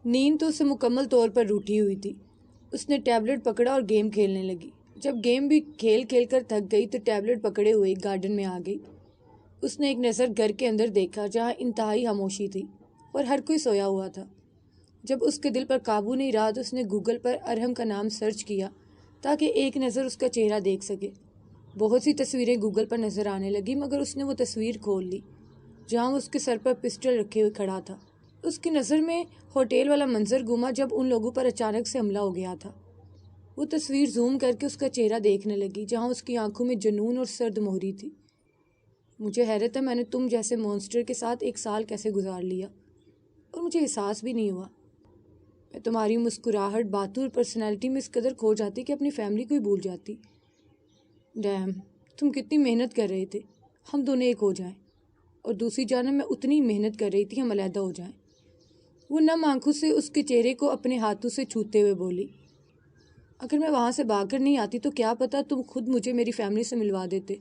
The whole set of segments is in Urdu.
نیند تو اسے مکمل طور پر روٹھی ہوئی تھی۔ اس نے ٹیبلٹ پکڑا اور گیم کھیلنے لگی۔ جب گیم بھی کھیل کھیل کر تھک گئی تو ٹیبلٹ پکڑے ہوئے گارڈن میں آ گئی۔ اس نے ایک نظر گھر کے اندر دیکھا جہاں انتہائی خاموشی تھی اور ہر کوئی سویا ہوا تھا۔ جب اس کے دل پر قابو نہیں رہا تو اس نے گوگل پر ارحم کا نام سرچ کیا تاکہ ایک نظر اس کا چہرہ دیکھ سکے۔ بہت سی تصویریں گوگل پر نظر آنے لگی مگر اس نے وہ تصویر کھول لی جہاں وہ اس کے سر پر پسٹل رکھے ہوئے کھڑا تھا۔ اس کی نظر میں ہوٹل والا منظر گھوما جب ان لوگوں پر اچانک سے حملہ ہو گیا تھا۔ وہ تصویر زوم کر کے اس کا چہرہ دیکھنے لگی جہاں اس کی آنکھوں میں جنون اور سرد مہری تھی۔ مجھے حیرت ہے میں نے تم جیسے مونسٹر کے ساتھ 1 سال کیسے گزار لیا اور مجھے احساس بھی نہیں ہوا۔ میں تمہاری مسکراہٹ، باتوں اور پرسنالٹی میں اس قدر کھو جاتی کہ اپنی فیملی کو ہی بھول جاتی۔ ڈیم، تم کتنی محنت کر رہے تھے ہم دونوں ایک ہو جائیں، اور دوسری جانب میں اتنی محنت کر رہی تھی ہم علیحدہ ہو جائیں۔ وہ نم آنکھوں سے اس کے چہرے کو اپنے ہاتھوں سے چھوتے ہوئے بولی، اگر میں وہاں سے بھاگ کر نہیں آتی تو کیا پتا تم خود مجھے میری فیملی سے ملوا دیتے۔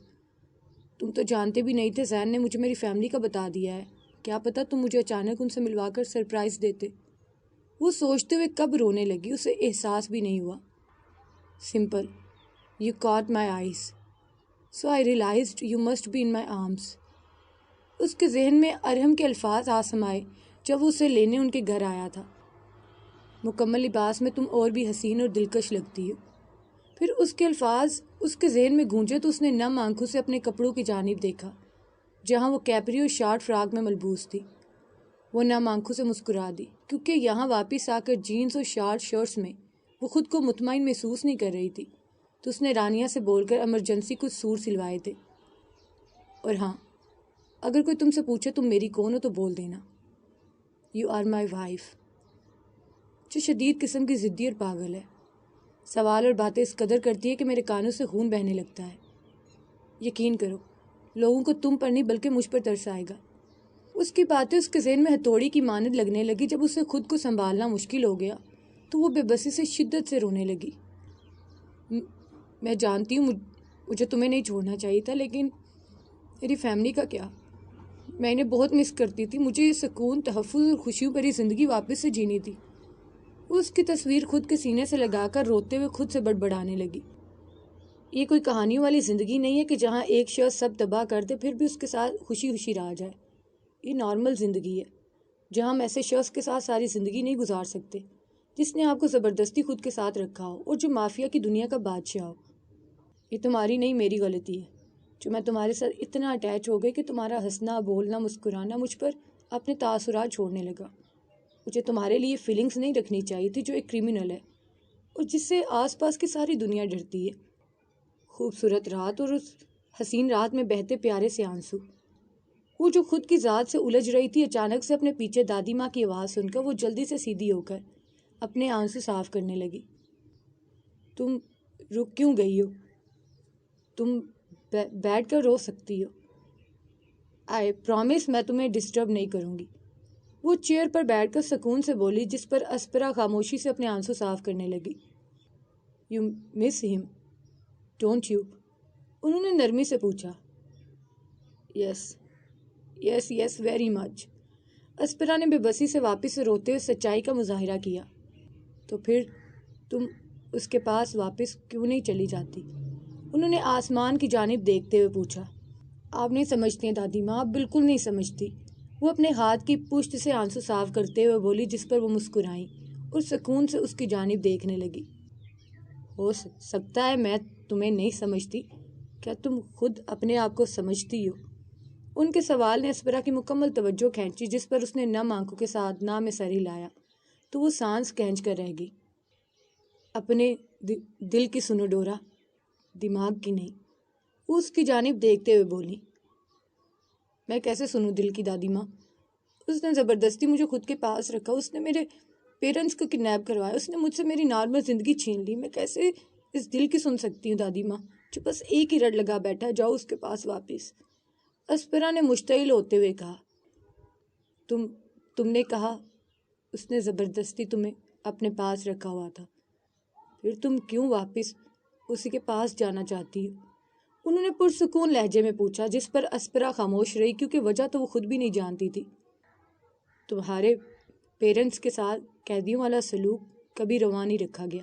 تم تو جانتے بھی نہیں تھے زین نے مجھے میری فیملی کا بتا دیا ہے، کیا پتا تم مجھے اچانک ان سے ملوا کر سرپرائز دیتے۔ وہ سوچتے ہوئے کب رونے لگی اسے احساس بھی نہیں ہوا۔ Simple, you caught my eyes so I realized you must be in my arms. اس کے ذہن میں ارحم کے الفاظ آ سمائے جب وہ اسے لینے ان کے گھر آیا تھا۔ مکمل لباس میں تم اور بھی حسین اور دلکش لگتی ہو۔ پھر اس کے الفاظ اس کے ذہن میں گونجے تو اس نے نم آنکھوں سے اپنے کپڑوں کی جانب دیکھا جہاں وہ کیپری اور شارٹ فراک میں ملبوس تھی۔ وہ نم آنکھوں سے مسکرا دی کیونکہ یہاں واپس آ کر جینز اور شارٹ شرٹس میں وہ خود کو مطمئن محسوس نہیں کر رہی تھی، تو اس نے رانیہ سے بول کر ایمرجنسی کچھ سوٹ سلوائے تھے۔ اور ہاں، اگر کوئی تم سے پوچھے تم میری کون ہو تو بول دینا، یو آر مائی وائف، جو شدید قسم کی ضدی اور پاگل ہے۔ سوال اور باتیں اس قدر کرتی ہے کہ میرے کانوں سے خون بہنے لگتا ہے۔ یقین کرو، لوگوں کو تم پر نہیں بلکہ مجھ پر ترس آئے گا۔ اس کی باتیں اس کے ذہن میں ہتھوڑی کی مانند لگنے لگی۔ جب اسے خود کو سنبھالنا مشکل ہو گیا تو وہ بے بسی سے شدت سے رونے لگی۔ میں جانتی ہوں مجھے تمہیں نہیں چھوڑنا چاہیے تھا، لیکن میری فیملی کا کیا؟ میں انہیں بہت مس کرتی تھی۔ مجھے یہ سکون، تحفظ اور خوشیوں بھری زندگی واپس سے جینی تھی۔ وہ اس کی تصویر خود کے سینے سے لگا کر روتے ہوئے خود سے بڑبڑانے لگی۔ یہ کوئی کہانیوں والی زندگی نہیں ہے کہ جہاں ایک شخص سب تباہ کر دے پھر بھی اس کے ساتھ خوشی خوشی رہ جائے۔ یہ نارمل زندگی ہے جہاں ہم ایسے شخص کے ساتھ ساری زندگی نہیں گزار سکتے جس نے آپ کو زبردستی خود کے ساتھ رکھا ہو اور جو مافیا کی دنیا کا بادشاہ ہو۔ یہ تمہاری نہیں میری غلطی ہے جو میں تمہارے ساتھ اتنا اٹیچ ہو گئی کہ تمہارا ہنسنا، بولنا، مسکرانا مجھ پر اپنے تاثرات چھوڑنے لگا۔ مجھے تمہارے لیے فیلنگز نہیں رکھنی چاہیے تھی جو ایک کرمنل ہے اور جس سے آس پاس کی ساری دنیا ڈرتی ہے۔ خوبصورت رات اور اس حسین رات میں بہتے پیارے سے آنسو۔ وہ جو خود کی ذات سے الجھ رہی تھی اچانک سے اپنے پیچھے دادی ماں کی آواز سن کر وہ جلدی سے سیدھی ہو کر اپنے آنسو صاف کرنے لگی۔ تم رک کیوں گئی ہو؟ تم بیٹھ کر رو سکتی ہو۔ آئی پرامس میں تمہیں ڈسٹرب نہیں کروں گی۔ وہ چیئر پر بیٹھ کر سکون سے بولی جس پر اسپرا خاموشی سے اپنے آنسو صاف کرنے لگی۔ یو مس ہم ڈونٹ یو؟ انہوں نے نرمی سے پوچھا۔ یس یس یس ویری مچ۔ اسپرا نے بے بسی سے واپس سے روتے ہوئے سچائی کا مظاہرہ کیا۔ تو پھر تم اس کے پاس واپس کیوں نہیں چلی جاتی؟ انہوں نے آسمان کی جانب دیکھتے ہوئے پوچھا۔ آپ نہیں سمجھتی ہیں دادی ماں، آپ بالکل نہیں سمجھتی۔ وہ اپنے ہاتھ کی پشت سے آنسو صاف کرتے ہوئے بولی جس پر وہ مسکرائیں اور سکون سے اس کی جانب دیکھنے لگی۔ ہو سکتا ہے میں تمہیں نہیں سمجھتی، کیا تم خود اپنے آپ کو سمجھتی ہو؟ ان کے سوال نے اسپرا کی مکمل توجہ کھینچی جس پر اس نے نم آنکھوں کے ساتھ نہ میں سر ہلایا تو وہ سانس کھینچ کر رہ گئی۔ اپنے دل کی سنو ڈورا، دماغ کی نہیں۔ وہ اس کی جانب دیکھتے ہوئے بولی۔ میں کیسے سنوں دل کی دادی ماں؟ اس نے زبردستی مجھے خود کے پاس رکھا، اس نے میرے پیرنٹس کو کڈنیپ کروایا، اس نے مجھ سے میری نارمل زندگی چھین لی۔ میں کیسے اس دل کی سن سکتی ہوں دادی ماں جو بس ایک ہی رٹ لگا بیٹھا، جاؤ اس کے پاس واپس۔ اسپرا نے مشتعل ہوتے ہوئے کہا۔ تم نے کہا اس نے زبردستی تمہیں اپنے پاس رکھا ہوا تھا، پھر تم کیوں واپس اسی کے پاس جانا چاہتی ہو؟ انہوں نے پرسکون لہجے میں پوچھا جس پر اسپرا خاموش رہی کیونکہ وجہ تو وہ خود بھی نہیں جانتی تھی۔ پیرنٹس کے ساتھ قیدیوں والا سلوک کبھی روا نہیں رکھا گیا۔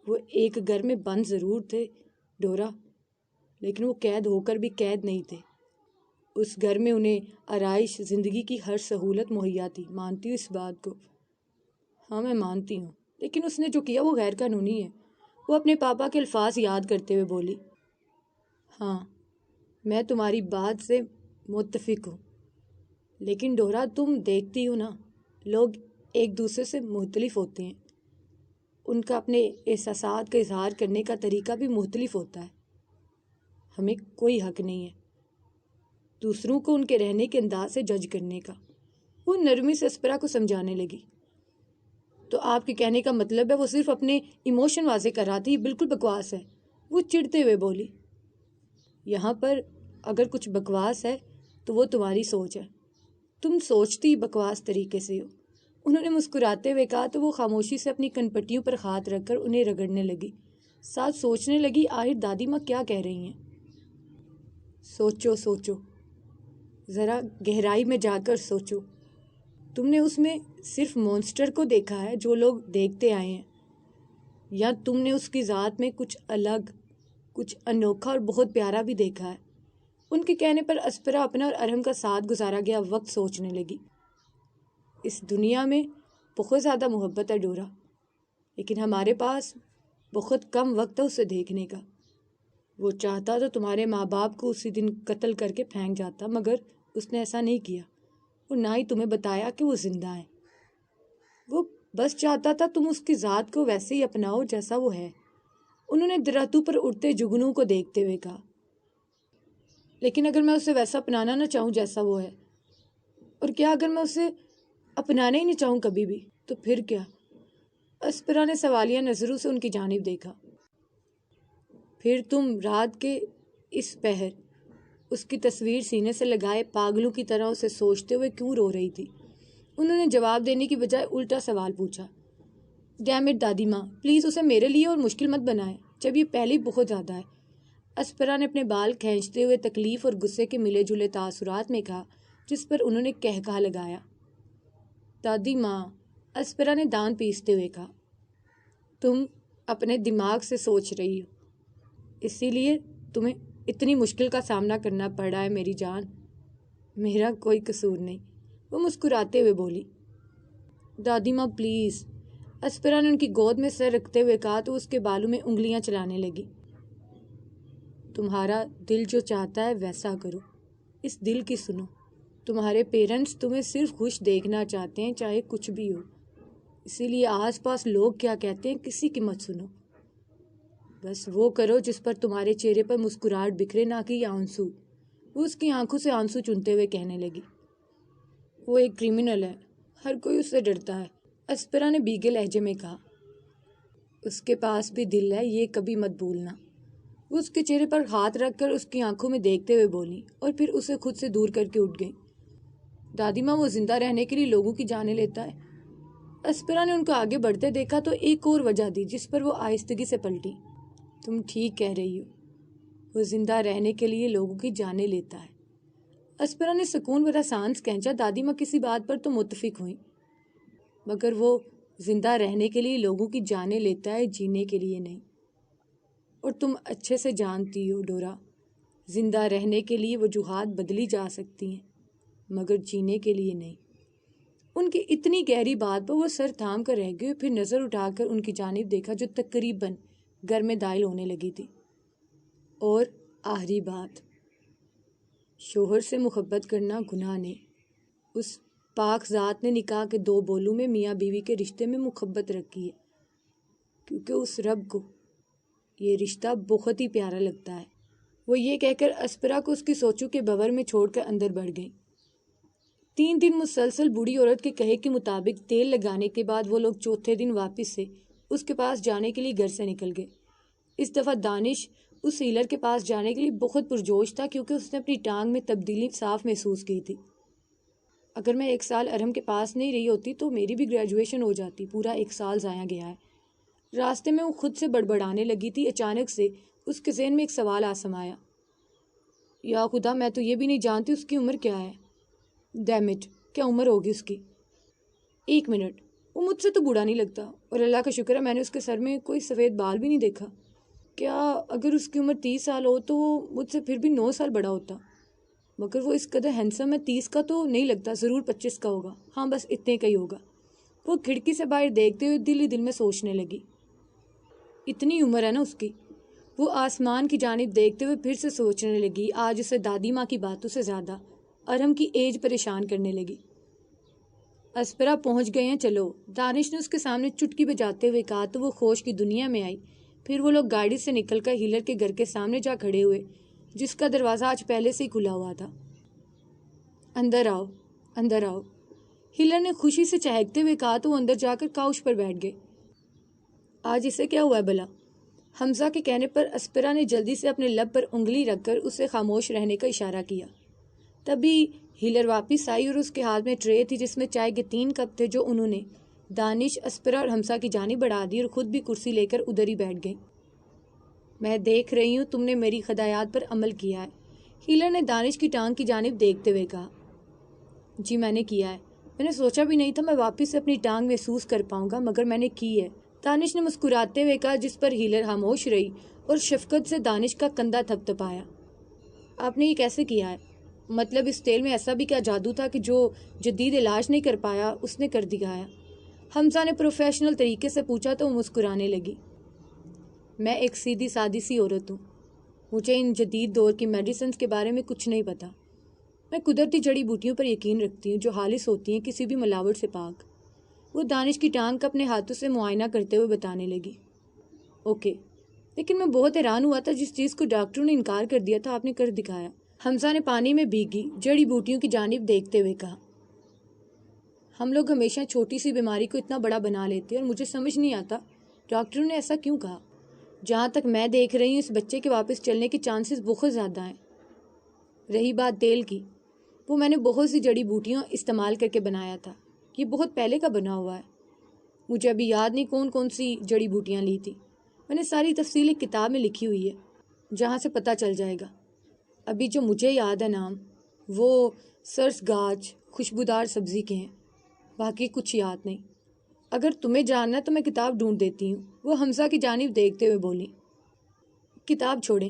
وہ ایک گھر میں بند ضرور تھے ڈورا، لیکن وہ قید ہو کر بھی قید نہیں تھے۔ اس گھر میں انہیں آرائش، زندگی کی ہر سہولت مہیا تھی۔ مانتی ہوں اس بات کو؟ ہاں میں مانتی ہوں، لیکن اس نے جو کیا وہ غیر قانونی ہے۔ وہ اپنے پاپا کے الفاظ یاد کرتے ہوئے بولی۔ ہاں میں تمہاری بات سے متفق ہوں، لیکن ڈورا تم دیکھتی ہو نا، لوگ ایک دوسرے سے مختلف ہوتے ہیں، ان کا اپنے احساسات کا اظہار کرنے کا طریقہ بھی مختلف ہوتا ہے۔ ہمیں کوئی حق نہیں ہے دوسروں کو ان کے رہنے کے انداز سے جج کرنے کا۔ وہ نرمی سے اسپرا کو سمجھانے لگی۔ تو آپ کے کہنے کا مطلب ہے وہ صرف اپنے ایموشن واضح کر رہا تھا؟ یہ بالکل بکواس ہے، وہ چڑھتے ہوئے بولی۔ یہاں پر اگر کچھ بکواس ہے تو وہ تمہاری سوچ ہے، تم سوچتی بکواس طریقے سے ہو۔ انہوں نے مسکراتے ہوئے کہا تو وہ خاموشی سے اپنی کنپٹیوں پر ہاتھ رکھ کر انہیں رگڑنے لگی، ساتھ سوچنے لگی آخر دادی ماں کیا کہہ رہی ہیں۔ سوچو سوچو، ذرا گہرائی میں جا کر سوچو۔ تم نے اس میں صرف مونسٹر کو دیکھا ہے جو لوگ دیکھتے آئے ہیں، یا تم نے اس کی ذات میں کچھ الگ، کچھ انوکھا اور بہت پیارا بھی دیکھا ہے؟ ان کے کہنے پر اسپرا اپنا اور ارہم کا ساتھ گزارا گیا وقت سوچنے لگی۔ اس دنیا میں بہت زیادہ محبت ہے ڈورا، لیکن ہمارے پاس بہت کم وقت ہے اسے دیکھنے کا۔ وہ چاہتا تو تمہارے ماں باپ کو اسی دن قتل کر کے پھینک جاتا، مگر اس نے ایسا نہیں کیا، اور نہ ہی تمہیں بتایا کہ وہ زندہ ہے۔ وہ بس چاہتا تھا تم اس کی ذات کو ویسے ہی اپناؤ جیسا وہ ہے۔ انہوں نے درختوں پر اڑتے جگنوں کو دیکھتے ہوئے کہا۔ لیکن اگر میں اسے ویسا اپنانا نہ چاہوں جیسا وہ ہے، اور کیا اگر میں اسے اپنانا ہی نہیں چاہوں کبھی بھی، تو پھر کیا؟ اسپرا نے سوالیہ نظروں سے ان کی جانب دیکھا۔ پھر تم رات کے اس پہر اس کی تصویر سینے سے لگائے پاگلوں کی طرح اسے سوچتے ہوئے کیوں رو رہی تھی؟ انہوں نے جواب دینے کی بجائے الٹا سوال پوچھا۔ ڈیم اٹ دادی ماں، پلیز اسے میرے لیے اور مشکل مت بنائیں، جب یہ پہلے بہت زیادہ ہے۔ اسپرا نے اپنے بال کھینچتے ہوئے تکلیف اور غصے کے ملے جلے تاثرات میں کہا، جس پر انہوں نے کہا لگایا۔ دادی ماں، اسپرا نے دانت پیستے ہوئے کہا، تم اپنے دماغ سے سوچ رہی ہو، اسی لیے تمہیں اتنی مشکل کا سامنا کرنا پڑ رہا ہے میری جان۔ میرا کوئی قصور نہیں، وہ مسکراتے ہوئے بولی۔ دادی ماں پلیز، اسپرا نے ان کی گود میں سر رکھتے ہوئے کہا تو اس کے بالوں میں انگلیاں چلانے لگی۔ تمہارا دل جو چاہتا ہے ویسا کرو، اس دل کی سنو۔ تمہارے پیرنٹس تمہیں صرف خوش دیکھنا چاہتے ہیں، چاہے کچھ بھی ہو، اسی لیے آس پاس لوگ کیا کہتے ہیں کسی کی مت سنو، بس وہ کرو جس پر تمہارے چہرے پر مسکراہٹ بکھرے، نہ کہ یہ آنسو۔ وہ اس کی آنکھوں سے آنسو چنتے ہوئے کہنے لگی۔ وہ ایک کرمنل ہے، ہر کوئی اس سے ڈرتا ہے، اسپرا نے بھیگے لہجے میں کہا۔ اس کے پاس بھی دل ہے، یہ کبھی مت بھولنا۔ وہ اس کے چہرے پر ہاتھ رکھ کر اس کی آنکھوں میں دیکھتے ہوئے بولی، اور پھر اسے خود سے دور کر کے اٹھ گئی۔ دادی ماں، وہ زندہ رہنے کے لیے لوگوں کی جانیں لیتا ہے۔ اسپرا نے ان کو آگے بڑھتے دیکھا تو ایک اور وجہ دی، جس پر وہ آہستگی سے پلٹی۔ تم ٹھیک کہہ رہی ہو، وہ زندہ رہنے کے لیے لوگوں کی جانیں لیتا ہے۔ اسپرا نے سکون بھرا سانس کھینچا۔ دادی ماں کسی بات پر تو متفق ہوئیں، مگر وہ زندہ رہنے کے لیے لوگوں کی جانیں لیتا ہے، جینے کے لیے نہیں۔ اور تم اچھے سے جانتی ہو ڈورا، زندہ رہنے کے لیے وجوہات بدلی جا سکتی ہیں، مگر جینے کے لیے نہیں۔ ان کی اتنی گہری بات پر وہ سر تھام کر رہ گئے، پھر نظر اٹھا کر ان کی جانب دیکھا جو تقریباً گھر میں داخل ہونے لگی تھی۔ اور آخری بات، شوہر سے محبت کرنا گناہ نہیں۔ اس پاک ذات نے نکاح کے 2 بولوں میں میاں بیوی کے رشتے میں محبت رکھی ہے، کیونکہ اس رب کو یہ رشتہ بہت ہی پیارا لگتا ہے۔ وہ یہ کہہ کر اسپرا کو اس کی سوچوں کے بھنور میں چھوڑ کر اندر بڑھ گئی۔ 3 دن مسلسل بوڑھی عورت کے کہے کے مطابق تیل لگانے کے بعد وہ لوگ چوتھے دن واپس سے اس کے پاس جانے کے لیے گھر سے نکل گئے۔ اس دفعہ دانش اس ہیلر کے پاس جانے کے لیے بہت پرجوش تھا، کیونکہ اس نے اپنی ٹانگ میں تبدیلی صاف محسوس کی تھی۔ اگر میں 1 سال ارہم کے پاس نہیں رہی ہوتی تو میری بھی گریجویشن ہو جاتی، پورا 1 سال ضائع گیا ہے۔ راستے میں وہ خود سے بڑبڑانے لگی تھی۔ اچانک سے اس کے ذہن میں ایک سوال آ سمایا، یا خدا، میں تو یہ بھی نہیں جانتی اس کی عمر کیا ہے۔ ڈیمٹ، کیا عمر ہوگی اس کی؟ 1 منٹ، وہ مجھ سے تو بوڑھا نہیں لگتا، اور اللہ کا شکر ہے میں نے اس کے سر میں کوئی سفید بال بھی نہیں دیکھا۔ کیا اگر اس کی عمر 30 سال ہو تو وہ مجھ سے پھر بھی 9 سال بڑا ہوتا، مگر وہ اس قدر ہینسم ہے، 30 کا تو نہیں لگتا، ضرور 25 کا ہوگا، ہاں بس اتنے کا ہی ہوگا۔ وہ کھڑکی سے باہر دیکھتے ہوئے دل ہی دل میں سوچنے لگی، اتنی عمر ہے نا اس کی۔ وہ آسمان کی جانب دیکھتے ہوئے پھر سے سوچنے لگی، آج اسے دادی ماں کی باتوں سے زیادہ ارہم کی ایج پریشان کرنے لگی۔ اسپرا پہنچ گئے ہیں، چلو، دانش نے اس کے سامنے چٹکی بجاتے ہوئے کہا تو وہ خوش کی دنیا میں آئی۔ پھر وہ لوگ گاڑی سے نکل کر ہیلر کے گھر کے سامنے جا کھڑے ہوئے، جس کا دروازہ آج پہلے سے ہی کھلا ہوا تھا۔ اندر آؤ، اندر آؤ، ہیلر نے خوشی سے چہکتے ہوئے کہا تو وہ اندر جا کر کاؤچ پر بیٹھ گئے۔ آج اسے کیا ہوا ہے بلا؟ حمزہ کے کہنے پر اسپرا نے جلدی سے اپنے لب پر انگلی رکھ کر اسے خاموش رہنے کا اشارہ کیا۔ تبھی ہیلر واپس آئی اور اس کے ہاتھ میں ٹرے تھی جس میں چائے کے 3 کپ تھے، جو انہوں نے دانش، اسپرا اور حمزہ کی جانب بڑھا دی اور خود بھی کرسی لے کر ادھر ہی بیٹھ گئی۔ میں دیکھ رہی ہوں تم نے میری ہدایات پر عمل کیا ہے، ہیلر نے دانش کی ٹانگ کی جانب دیکھتے ہوئے کہا۔ جی میں نے کیا ہے، میں نے سوچا بھی نہیں تھا میں واپس سے اپنی ٹانگ محسوس کر پاؤں گا، مگر میں نے کی ہے، دانش نے مسکراتے ہوئے کہا، جس پر ہیلر خاموش رہی اور شفقت سے دانش کا کندھا تھپ تھپایا۔ آپ نے یہ کیسے کیا ہے؟ مطلب اس تیل میں ایسا بھی کیا جادو تھا کہ جو جدید علاج نہیں کر پایا اس نے کر دکھایا؟ حمزہ نے پروفیشنل طریقے سے پوچھا تو وہ مسکرانے لگی۔ میں ایک سیدھی سادی سی عورت ہوں، مجھے ان جدید دور کی میڈیسنز کے بارے میں کچھ نہیں پتا۔ میں قدرتی جڑی بوٹیوں پر یقین رکھتی ہوں جو خالص ہوتی ہیں، کسی بھی ملاوٹ سے پاک۔ وہ دانش کی ٹانگ کا اپنے ہاتھوں سے معائنہ کرتے ہوئے بتانے لگی۔ اوکے، لیکن میں بہت حیران ہوا تھا، جس چیز کو ڈاکٹروں نے انکار کر دیا تھا آپ نے کر دکھایا۔ حمزہ نے پانی میں بھیگی جڑی بوٹیوں کی جانب دیکھتے ہوئے کہا۔ ہم لوگ ہمیشہ چھوٹی سی بیماری کو اتنا بڑا بنا لیتے ہیں، اور مجھے سمجھ نہیں آتا ڈاکٹروں نے ایسا کیوں کہا۔ جہاں تک میں دیکھ رہی ہوں اس بچے کے واپس چلنے کے چانسز بہت زیادہ ہیں۔ رہی بات تیل کی، وہ میں نے بہت سی جڑی بوٹیاں استعمال کر کے بنایا تھا، یہ بہت پہلے کا بنا ہوا ہے۔ مجھے ابھی یاد نہیں کون کون سی جڑی بوٹیاں لی تھی، میں نے ساری تفصیل ایک کتاب میں لکھی ہوئی ہے، جہاں سے پتہ چل جائے گا۔ ابھی جو مجھے یاد ہے نام، وہ سرس گاج خوشبودار سبزی کے ہیں، باقی کچھ یاد نہیں۔ اگر تمہیں جاننا ہے تو میں کتاب ڈھونڈ دیتی ہوں، وہ حمزہ کی جانب دیکھتے ہوئے بولی۔ کتاب چھوڑیں،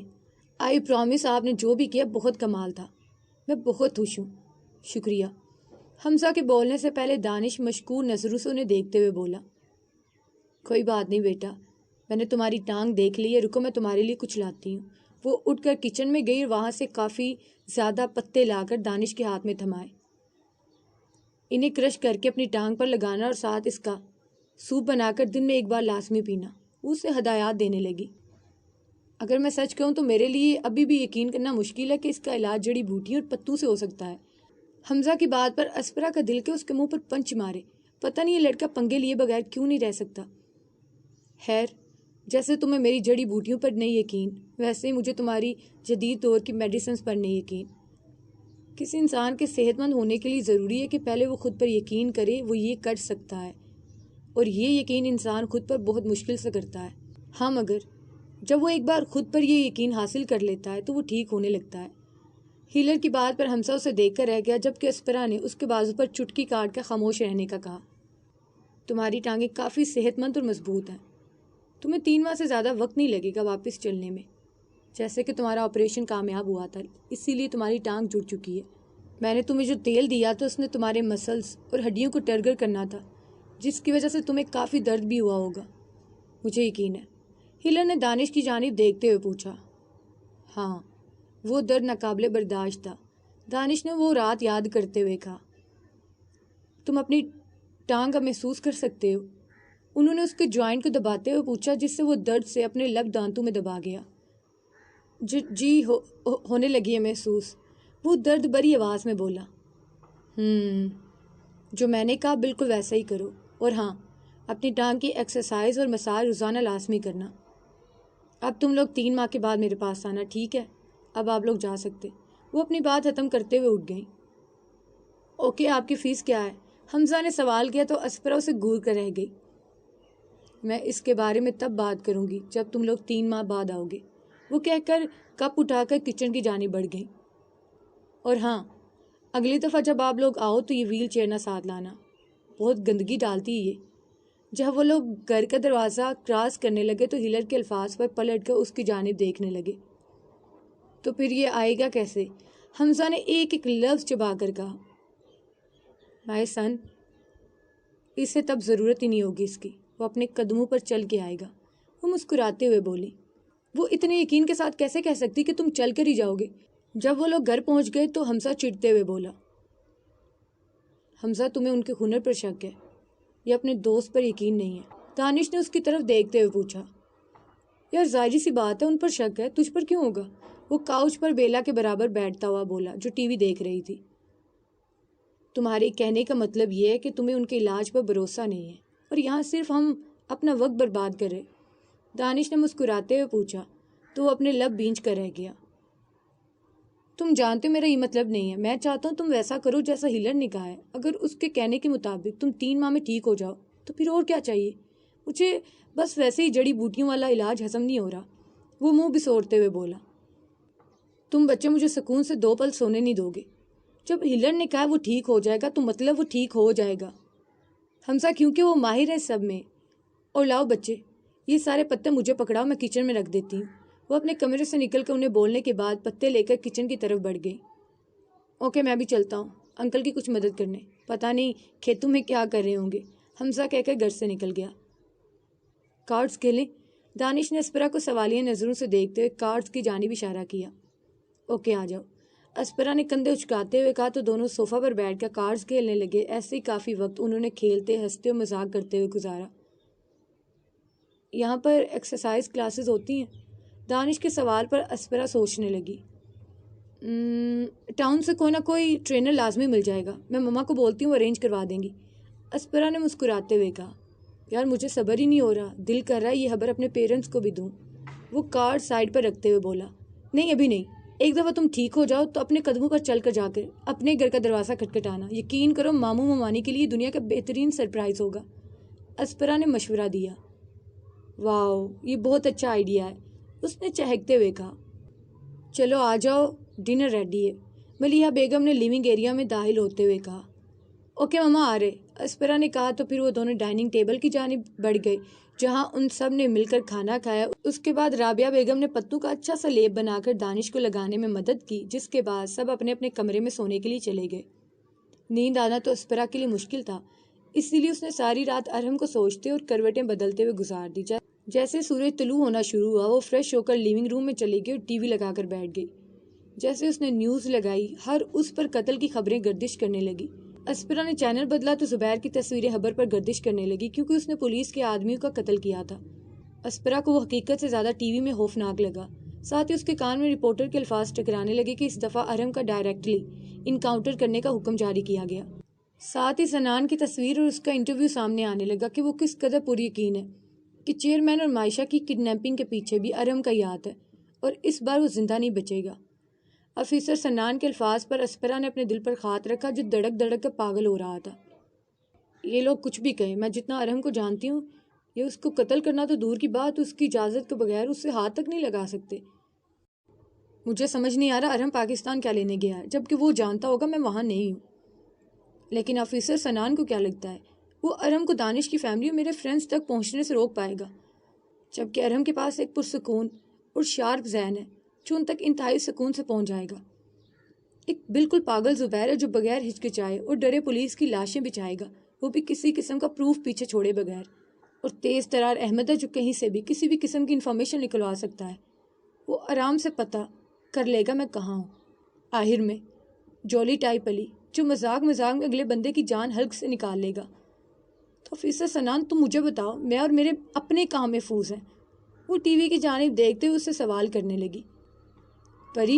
آئی پرومس آپ نے جو بھی کیا بہت کمال تھا، میں بہت خوش ہوں، شکریہ۔ حمزہ کے بولنے سے پہلے دانش مشکور نظروں سے انہیں دیکھتے ہوئے بولا۔ کوئی بات نہیں بیٹا، میں نے تمہاری ٹانگ دیکھ لی ہے، رکو میں تمہارے لیے کچھ لاتی ہوں۔ وہ اٹھ کر کچن میں گئی اور وہاں سے کافی زیادہ پتے لا کر دانش کے ہاتھ میں تھمائے۔ انہیں کرش کر کے اپنی ٹانگ پر لگانا اور ساتھ اس کا سوپ بنا کر دن میں 1 بار لازمی پینا، وہ اسے ہدایات دینے لگی۔ اگر میں سچ کہوں تو میرے لیے ابھی بھی یقین کرنا مشکل ہے کہ اس کا علاج جڑی بوٹیوں اور پتوں سے ہو سکتا ہے۔ حمزہ کی بات پر اسپرا کا دل کے اس کے منہ پر پنچ مارے، پتہ نہیں یہ لڑکا پنگے لیے بغیر کیوں نہیں رہ سکتا۔ خیر، جیسے تمہیں میری جڑی بوٹیوں پر نہیں یقین، ویسے ہی مجھے تمہاری جدید دور کی میڈیسنز پر نہیں یقین۔ کسی انسان کے صحت مند ہونے کے لیے ضروری ہے کہ پہلے وہ خود پر یقین کرے، وہ یہ کر سکتا ہے، اور یہ یقین انسان خود پر بہت مشکل سے کرتا ہے۔ ہاں مگر جب وہ ایک بار خود پر یہ یقین حاصل کر لیتا ہے تو وہ ٹھیک ہونے لگتا ہے۔ ہیلر کی بات پر حمزہ اسے دیکھ کر رہ گیا، جبکہ اسپرا نے اس کے بازو پر چٹکی کاٹ کر خاموش رہنے کا کہا۔ تمہاری ٹانگیں کافی صحت مند اور مضبوط ہیں، تمہیں 3 ماہ سے زیادہ وقت نہیں لگے گا واپس چلنے میں، جیسے کہ تمہارا آپریشن کامیاب ہوا تھا، اسی لیے تمہاری ٹانگ جڑ چکی ہے۔ میں نے تمہیں جو تیل دیا تھا اس نے تمہارے مسلز اور ہڈیوں کو ٹرگر کرنا تھا، جس کی وجہ سے تمہیں کافی درد بھی ہوا ہوگا، مجھے یقین ہے۔ ہیلر نے دانش کی جانب دیکھتے ہوئے پوچھا۔ ہاں، وہ درد ناقابل برداشت تھا، دانش نے وہ رات یاد کرتے ہوئے کہا۔ تم اپنی ٹانگ کا محسوس کر سکتے ہو؟ انہوں نے اس کے جوائنٹ کو دباتے ہوئے پوچھا، جس سے وہ درد سے اپنے لب دانتوں میں دبا گیا۔ جی ہونے لگی ہے محسوس، وہ درد بھری آواز میں بولا۔ جو میں نے کہا بالکل ویسا ہی کرو، اور ہاں، اپنی ٹانگ کی ایکسرسائز اور مساج روزانہ لازمی کرنا۔ اب تم لوگ 3 ماہ کے بعد میرے پاس آنا، ٹھیک ہے؟ اب آپ لوگ جا سکتے۔ وہ اپنی بات ختم کرتے ہوئے اٹھ گئیں۔ اوکے، آپ کی فیس کیا ہے؟ حمزہ نے سوال کیا تو اسپرا اسے گور کر رہ گئی۔ میں اس کے بارے میں تب بات کروں گی جب تم لوگ 3 ماہ بعد آؤ گے، وہ کہہ کر کپ اٹھا کر کچن کی جانب بڑھ گئیں۔ اور ہاں، اگلی دفعہ جب آپ لوگ آؤ تو یہ ویل چیئر نہ ساتھ لانا۔ بہت گندگی ڈالتی ہے یہ۔ جب وہ لوگ گھر کا دروازہ کراس کرنے لگے تو ہلر کے الفاظ پر پلٹ کر اس کی جانب دیکھنے لگے۔ تو پھر یہ آئے گا کیسے؟ حمزہ نے ایک ایک لفظ چبا کر کہا۔ مائی سن، اسے تب ضرورت ہی نہیں ہوگی اس کی، وہ اپنے قدموں پر چل کے آئے گا۔ وہ مسکراتے ہوئے بولی۔ وہ اتنے یقین کے ساتھ کیسے کہہ سکتی کہ تم چل کر ہی جاؤ گے؟ جب وہ لوگ گھر پہنچ گئے تو حمزہ چڑھتے ہوئے بولا۔ حمزہ، تمہیں ان کے ہنر پر شک ہے یا اپنے دوست پر یقین نہیں ہے؟ دانش نے اس کی طرف دیکھتے ہوئے پوچھا۔ یار ظاہری سی بات ہے ان پر شک ہے، تجھ پر کیوں ہوگا؟ وہ کاؤچ پر بیلا کے برابر بیٹھتا ہوا بولا جو ٹی وی دیکھ رہی تھی۔ تمہارے کہنے کا مطلب یہ ہے کہ تمہیں ان کے علاج پر بھروسہ نہیں ہے اور یہاں صرف ہم اپنا وقت برباد کر رہے؟ دانش نے مسکراتے ہوئے پوچھا تو وہ اپنے لب بھینچ کر رہ گیا۔ تم جانتے ہو میرا یہ مطلب نہیں ہے، میں چاہتا ہوں تم ویسا کرو جیسا ہلر نے کہا ہے۔ اگر اس کے کہنے کے مطابق تم 3 ماہ میں ٹھیک ہو جاؤ تو پھر اور کیا چاہیے؟ مجھے بس ویسے ہی جڑی بوٹیوں والا علاج ہضم نہیں ہو رہا، وہ منہ بسوڑتے ہوئے بولا۔ تم بچے مجھے سکون سے 2 پل سونے نہیں دو گے۔ جب ہلر نے کہا وہ ٹھیک ہو جائے گا تو مطلب وہ ٹھیک ہو جائے گا حمزہ، کیونکہ وہ ماہر ہے سب میں۔ اور لاؤ بچے، یہ سارے پتے مجھے پکڑاؤ، میں کچن میں رکھ دیتی ہوں۔ وہ اپنے کمرے سے نکل کر انہیں بولنے کے بعد پتے لے کر کچن کی طرف بڑھ گئی۔ اوکے، میں بھی چلتا ہوں انکل کی کچھ مدد کرنے، پتہ نہیں کھیتوں میں کیا کر رہے ہوں گے، حمزہ کہہ کر گھر سے نکل گیا۔ کارڈز کھیلیں؟ دانش نے اسپرا کو سوالیہ نظروں سے دیکھتے ہوئے کارڈز کی جانب اشارہ کیا۔ اوکے، آ جاؤ، اسپرا نے کندھے اچکاتے ہوئے کہا تو دونوں صوفہ پر بیٹھ کر کارڈز کھیلنے لگے۔ ایسے ہی کافی وقت انہوں نے کھیلتے، ہنستے اور مذاق کرتے ہوئے گزارا۔ یہاں پر ایکسرسائز کلاسز ہوتی ہیں؟ دانش کے سوال پر اسپرا سوچنے لگی۔ ٹاؤن سے کوئی نہ کوئی ٹرینر لازمی مل جائے گا، میں مما کو بولتی ہوں وہ ارینج کروا دیں گی، اسپرا نے مسکراتے ہوئے کہا۔ یار مجھے صبر ہی نہیں ہو رہا، دل کر رہا ہے یہ خبر اپنے پیرنٹس کو بھی دوں، وہ کارڈ سائڈ پر رکھتے ہوئے بولا۔ نہیں ابھی نہیں، ایک دفعہ تم ٹھیک ہو جاؤ تو اپنے قدموں پر چل کر جا کر اپنے گھر کا دروازہ کھٹکھٹانا، یقین کرو ماموں ممانی کے لیے دنیا کا بہترین سرپرائز ہوگا، اسپرا نے مشورہ دیا۔ واو، یہ بہت اچھا آئیڈیا ہے، اس نے چہکتے ہوئے کہا۔ چلو آ جاؤ، ڈنر ریڈی ہے، ملیحہ بیگم نے لیونگ ایریا میں داخل ہوتے ہوئے کہا۔ اوکے مما، آ رہے، اسپرا نے کہا تو پھر وہ دونوں ڈائننگ ٹیبل کی جانب بڑھ گئے جہاں ان سب نے مل کر کھانا کھایا۔ اس کے بعد رابعہ بیگم نے پتوں کا اچھا سا لیپ بنا کر دانش کو لگانے میں مدد کی، جس کے بعد سب اپنے اپنے کمرے میں سونے کے لیے چلے گئے۔ نیند آنا تو اسپرا کے لیے مشکل تھا، اسی لیے اس نے ساری رات ارحم کو سوچتے اور کروٹیں بدلتے ہوئے گزار دی۔ جیسے سورج طلوع ہونا شروع ہوا وہ فریش ہو کر لیونگ روم میں چلی گئی اور ٹی وی لگا کر بیٹھ گئی۔ جیسے اس نے نیوز لگائی، ہر اس پر قتل کی خبریں گردش کرنے لگی۔ اسپرا نے چینل بدلا تو زبیر کی تصویریں خبر پر گردش کرنے لگی کیونکہ اس نے پولیس کے آدمیوں کا قتل کیا تھا۔ اسپرا کو وہ حقیقت سے زیادہ ٹی وی میں خوفناک لگا، ساتھ ہی اس کے کان میں رپورٹر کے الفاظ ٹکرانے لگے کہ اس دفعہ ارحم کا ڈائریکٹلی انکاؤنٹر کرنے کا حکم جاری کیا گیا۔ ساتھ ہی سنان کی تصویر اور اس کا انٹرویو سامنے آنے لگا کہ وہ کس قدر پوری یقین ہے کہ چیئرمین اور معائشہ کی کڈنیپنگ کے پیچھے بھی ارحم کا ہاتھ ہے اور اس بار وہ زندہ نہیں بچے گا۔ آفیسر سنان کے الفاظ پر اسپرا نے اپنے دل پر ہاتھ رکھا جو دھڑک دھڑک کر پاگل ہو رہا تھا۔ یہ لوگ کچھ بھی کہیں، میں جتنا ارحم کو جانتی ہوں، یہ اس کو قتل کرنا تو دور کی بات، اس کی اجازت کے بغیر اس سے ہاتھ تک نہیں لگا سکتے۔ مجھے سمجھ نہیں آ رہا ارحم پاکستان کیا لینے گیا ہے جبکہ وہ جانتا ہوگا میں وہاں نہیں ہوں۔ لیکن آفیسر سنان کو کیا لگتا ہے وہ ارحم کو دانش کی فیملی اور میرے فرینڈز تک پہنچنے سے روک پائے گا، جبکہ ارحم کے پاس ایک پرسکون اور شارپ ذہن ہے جو ان تک انتہائی سکون سے پہنچ جائے گا۔ ایک بالکل پاگل زبیر ہے جو بغیر ہچکچائے اور ڈرے پولیس کی لاشیں بچائے گا، وہ بھی کسی قسم کا پروف پیچھے چھوڑے بغیر، اور تیز ترار احمد ہے جو کہیں سے بھی کسی بھی قسم کی انفارمیشن نکلوا سکتا ہے، وہ آرام سے پتہ کر لے گا میں کہاں ہوں۔ آخر میں جولی ٹائپ علی جو مذاق مذاق میں اگلے بندے کی جان حلق سے نکال لے گا۔ تو آفیسر سنان تم مجھے بتاؤ، میں اور میرے اپنے کام محفوظ ہیں؟ وہ ٹی وی کی جانب دیکھتے ہوئے اس سے سوال کرنے لگی۔ پری،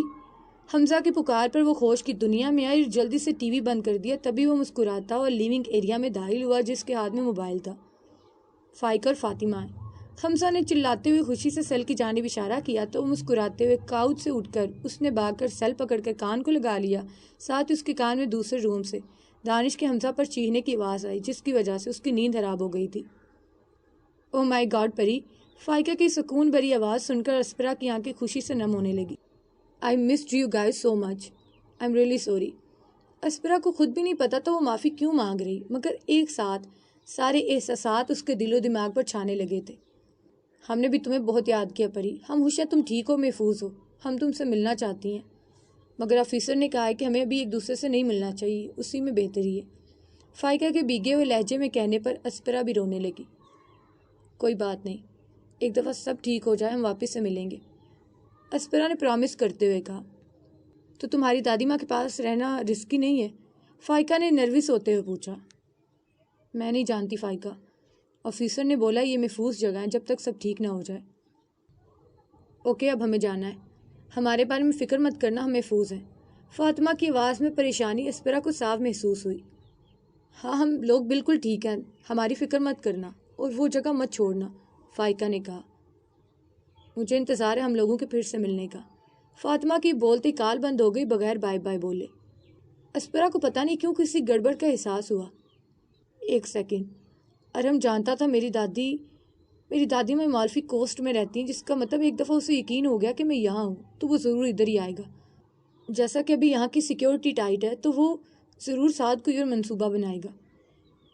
حمزہ کی پکار پر وہ ہوش کی دنیا میں آئی اور جلدی سے ٹی وی بند کر دیا۔ تبھی وہ مسکراتا اور لیونگ ایریا میں داخل ہوا جس کے ہاتھ میں موبائل تھا۔ فائقہ اور فاطمہ ہیں۔ حمزہ نے چلاتے ہوئے خوشی سے سیل کی جانب اشارہ کیا تو وہ مسکراتے ہوئے کاؤچ سے اٹھ کر اس نے بھاگ کر سیل پکڑ کر کان کو لگا لیا، ساتھ اس کے کان میں دوسرے روم سے دانش کے حمزہ پر چیخنے کی آواز آئی جس کی وجہ سے اس کی نیند خراب ہو گئی تھی۔ اوہ مائی گاڈ پری، فائقہ کی سکون بھری آواز سن کر اسپرا کی آنکھیں خوشی سے نم ہونے لگی۔ I missed you guys so much. I'm really sorry. اسپرا کو خود بھی نہیں پتا تو وہ معافی کیوں مانگ رہی، مگر ایک ساتھ سارے احساسات اس کے دل و دماغ پر چھانے لگے تھے۔ ہم نے بھی تمہیں بہت یاد کیا پری، ہم خوش ہیں تم ٹھیک ہو، محفوظ ہو، ہم تم سے ملنا چاہتی ہیں، مگر آفیسر نے کہا ہے کہ ہمیں ابھی ایک دوسرے سے نہیں ملنا چاہیے، اسی میں بہتری ہے۔ فائقہ کے بھیگے ہوئے لہجے میں کہنے پر اسپرا بھی رونے لگی۔ کوئی بات نہیں، ایک دفعہ سب ٹھیک ہو جائے ہم واپس سے ملیں گے، اسپرا نے پرامس کرتے ہوئے کہا۔ تو تمہاری دادی ماں کے پاس رہنا رسکی نہیں ہے؟ فائقہ نے نروس ہوتے ہوئے پوچھا۔ میں نہیں جانتی فائقہ، آفیسر نے بولا یہ محفوظ جگہ ہے جب تک سب ٹھیک نہ ہو جائے۔ اوکے اب ہمیں جانا ہے، ہمارے بارے میں فکر مت کرنا، ہم محفوظ ہیں۔ فاطمہ کی آواز میں پریشانی اسپرا کو صاف محسوس ہوئی۔ ہاں ہم لوگ بالکل ٹھیک ہیں، ہماری فکر مت کرنا اور وہ جگہ مت چھوڑنا، فائقہ نے کہا۔ مجھے انتظار ہے ہم لوگوں کے پھر سے ملنے کا۔ فاطمہ کی بولتی کال بند ہو گئی بغیر بائے بائے بولے۔ اسپرا کو پتہ نہیں کیوں کسی گڑبڑ کا احساس ہوا۔ ایک سیکنڈ، ارم جانتا تھا میری دادی میں مالفی کوسٹ میں رہتی ہیں، جس کا مطلب ایک دفعہ اسے یقین ہو گیا کہ میں یہاں ہوں تو وہ ضرور ادھر ہی آئے گا۔ جیسا کہ ابھی یہاں کی سیکیورٹی ٹائٹ ہے تو وہ ضرور ساتھ کوئی اور منصوبہ بنائے گا۔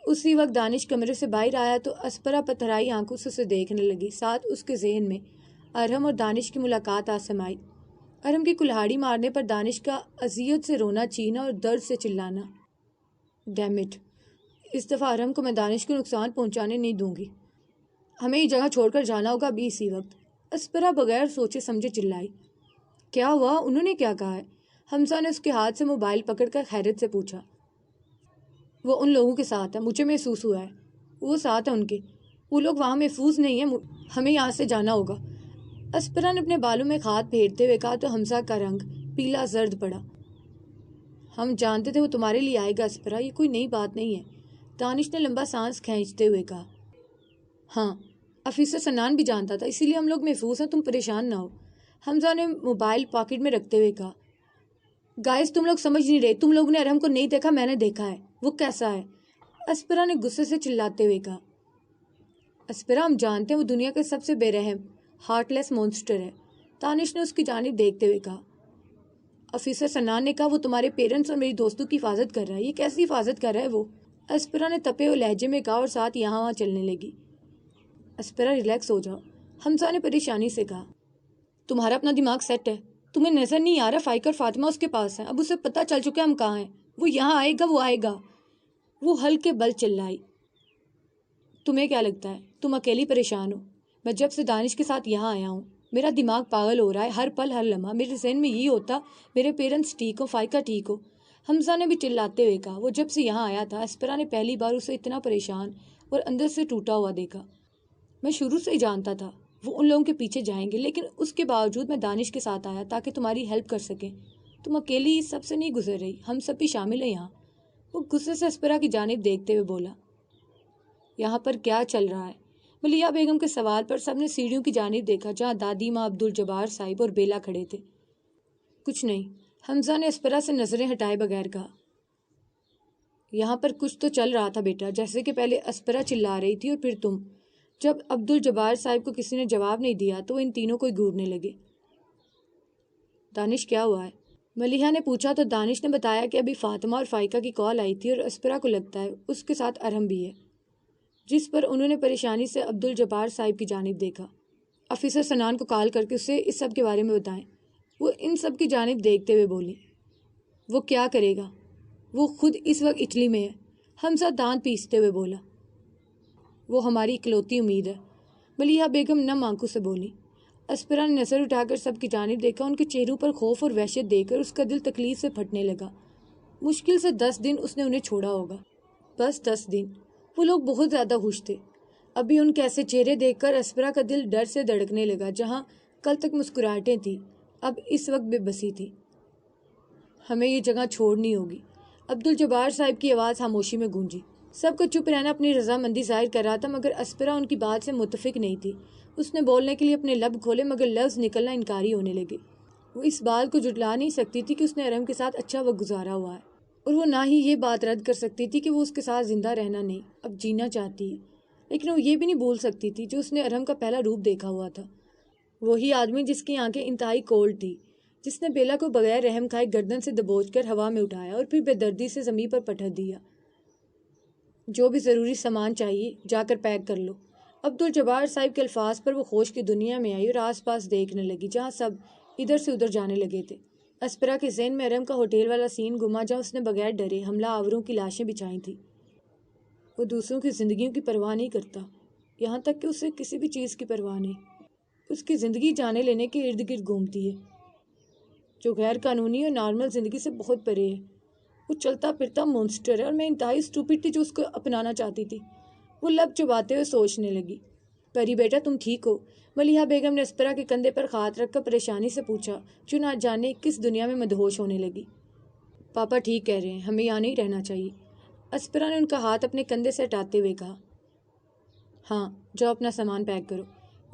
اسی وقت دانش کمرے سے باہر آیا تو اسپرا پتھرائی آنکھوں سے اسے دیکھنے لگی، ساتھ اس کے ذہن میں ارم اور دانش کی ملاقات آ سمائی۔ ارم کی کلہاڑی مارنے پر دانش کا اذیت سے رونا چیخنا اور درد سے چلانا۔ ڈیم اٹ، اس دفعہ ارم کو میں دانش کو نقصان پہنچانے نہیں دوں گی، ہمیں یہ جگہ چھوڑ کر جانا ہوگا ابھی اسی وقت۔ اسپرا بغیر سوچے سمجھے چلائی۔ کیا ہوا، انہوں نے کیا کہا ہے؟ حمزہ نے اس کے ہاتھ سے موبائل پکڑ کر خیرت سے پوچھا۔ وہ ان لوگوں کے ساتھ ہے، مجھے محسوس ہوا ہے وہ ساتھ ہیں ان کے، وہ لوگ وہاں محفوظ نہیں ہیں، ہمیں یہاں سے جانا ہوگا۔ اسپرا نے اپنے بالوں میں ہاتھ پھیرتے ہوئے کہا تو حمزہ کا رنگ پیلا زرد پڑا۔ ہم جانتے تھے وہ تمہارے لیے آئے گا اسپرا، یہ کوئی نئی بات نہیں ہے، دانش نے لمبا سانس کھینچتے ہوئے کہا۔ ہاں آفیسر سنان بھی جانتا تھا، اسی لیے ہم لوگ محفوظ ہیں، تم پریشان نہ ہو، حمزہ نے موبائل پاکٹ میں رکھتے ہوئے کہا۔ گائز تم لوگ سمجھ نہیں رہے، تم لوگوں نے ارم کو نہیں دیکھا، میں نے دیکھا ہے، وہ کیسا ہے؟ اسپرا نے غصے سے چلاتے ہوئے کہا۔ اسپرا ہم جانتے ہیں وہ دنیا کا سب سے بے رحم ہارٹ لیس مونسٹر ہے، دانش نے اس کی جانب دیکھتے ہوئے کہا۔ آفیسر سنان نے کہا وہ تمہارے پیرنٹس اور میری دوستوں کی حفاظت کر رہا ہے، یہ کیسی حفاظت کر رہا ہے وہ؟ اسپرا نے تپے ہوئے لہجے میں کہا اور ساتھ یہاں وہاں چلنے لگی۔ اسپرا ریلیکس ہو جاؤ، حمزہ نے پریشانی سے کہا۔ تمہارا اپنا دماغ سیٹ ہے، تمہیں نظر نہیں آ رہا فائقہ اور فاطمہ اس کے پاس ہیں، اب اسے پتہ چل چکا ہے ہم کہاں ہیں، وہ یہاں آئے گا، وہ آئے گا، وہ ہلکے بل چلائی۔ تمہیں کیا لگتا ہے تم اکیلی پریشان ہو؟ میں جب سے دانش کے ساتھ یہاں آیا ہوں میرا دماغ پاگل ہو رہا ہے، ہر پل ہر لمحہ میرے ذہن میں یہی ہوتا میرے پیرنٹس ٹھیک ہو، فائقہ ٹھیک ہو۔ حمزہ نے بھی چلاتے ہوئے کہا۔ وہ جب سے یہاں آیا تھا اسپرا نے پہلی بار اسے اتنا پریشان اور اندر سے ٹوٹا ہوا دیکھا۔ میں شروع سے ہی جانتا تھا وہ ان لوگوں کے پیچھے جائیں گے، لیکن اس کے باوجود میں دانش کے ساتھ آیا تاکہ تمہاری ہیلپ کر سکیں، تم اکیلی سب سے نہیں گزر رہی، ہم سب بھی شامل ہیں یہاں۔ وہ غصے سے اسپرا کی جانب دیکھتے ہوئے بولا۔ یہاں پر کیا چل رہا ہے؟ ملیحہ بیگم کے سوال پر سب نے سیڑھیوں کی جانب دیکھا جہاں دادی ماں عبدالجبار صاحب اور بیلا کھڑے تھے۔ کچھ نہیں، حمزہ نے اسپرا سے نظریں ہٹائے بغیر کہا۔ یہاں پر کچھ تو چل رہا تھا بیٹا، جیسے کہ پہلے اسپرا چلا رہی تھی اور پھر تم۔ جب عبدالجبار صاحب کو کسی نے جواب نہیں دیا تو وہ ان تینوں کو گھورنے لگے۔ دانش کیا ہوا ہے؟ ملیحہ نے پوچھا تو دانش نے بتایا کہ ابھی فاطمہ اور فائقہ کی کال آئی تھی اور اسپرا کو لگتا ہے اس کے ساتھ ارم بھی ہے، جس پر انہوں نے پریشانی سے عبدالجبار صاحب کی جانب دیکھا۔ آفیسر سنان کو کال کر کے اسے اس سب کے بارے میں بتائیں، وہ ان سب کی جانب دیکھتے ہوئے بولی۔ وہ کیا کرے گا؟ وہ خود اس وقت اٹلی میں ہے، حمزہ دانت پیستے ہوئے بولا۔ وہ ہماری اکلوتی امید ہے، ملیحہ بیگم نم آنکھوں سے بولی۔ اسپرا نے نظر اٹھا کر سب کی جانب دیکھا، ان کے چہروں پر خوف اور وحشت دیکھ کر اس کا دل تکلیف سے پھٹنے لگا۔ مشکل سے 10 دن اس نے انہیں چھوڑا ہوگا، بس 10 دن۔ وہ لوگ بہت زیادہ خوش تھے۔ ابھی ان کے ایسے چہرے دیکھ کر اسپرا کا دل ڈر سے دھڑکنے لگا، جہاں کل تک مسکراہٹیں تھیں اب اس وقت بے بسی تھی۔ ہمیں یہ جگہ چھوڑنی ہوگی، عبدالجبار صاحب کی آواز خاموشی میں گونجی۔ سب کا چپ رہنا اپنی رضامندی ظاہر کر رہا تھا، مگر اسپرا ان کی بات سے متفق نہیں تھی۔ اس نے بولنے کے لیے اپنے لب کھولے مگر لفظ نکلنا انکاری ہونے لگے۔ وہ اس بات کو جھٹلا نہیں سکتی تھی کہ اس نے ارم کے ساتھ اچھا وقت گزارا ہوا ہے، اور وہ نہ ہی یہ بات رد کر سکتی تھی کہ وہ اس کے ساتھ زندہ رہنا نہیں، اب جینا چاہتی ہے۔ لیکن وہ یہ بھی نہیں بھول سکتی تھی جو اس نے ارم کا پہلا روپ دیکھا ہوا تھا، وہی آدمی جس کی آنکھیں انتہائی کولڈ تھی، جس نے بیلا کو بغیر رحم کھائے گردن سے دبوچ کر ہوا میں اٹھایا اور پھر بے دردی سے زمین پر پٹک دیا۔ جو بھی ضروری سامان چاہیے جا کر پیک کر لو۔ عبدالجبار صاحب کے الفاظ پر وہ ہوش کی دنیا میں آئی اور آس پاس دیکھنے لگی جہاں سب ادھر سے ادھر جانے لگے تھے۔ اسپرا کے ذہن میں ارم کا ہوٹل والا سین گما جہاں اس نے بغیر ڈرے حملہ آوروں کی لاشیں بچھائی تھیں۔ وہ دوسروں کی زندگیوں کی پرواہ نہیں کرتا، یہاں تک کہ اسے کسی بھی چیز کی پرواہ نہیں۔ اس کی زندگی جانے لینے کے ارد گرد گھومتی ہے، جو غیر قانونی اور نارمل زندگی سے بہت پرے ہے۔ وہ چلتا پھرتا مونسٹر ہے اور میں انتہائی اسٹوپڈ تھی جو اس کو اپنانا چاہتی تھی۔ وہ لب چباتے ہوئے سوچنے لگی۔ پری بیٹا تم ٹھیک ہو؟ ملیحہ بیگم نے اسپرا کے کندھے پر ہاتھ رکھ کر پریشانی سے پوچھا، جو نہ جانے کس دنیا میں مدہوش ہونے لگی۔ پاپا ٹھیک کہہ رہے ہیں، ہمیں یہاں نہیں رہنا چاہیے۔ اسپرا نے ان کا ہاتھ اپنے کندھے سے ہٹاتے ہوئے کہا۔ ہاں جاؤ اپنا سامان پیک کرو۔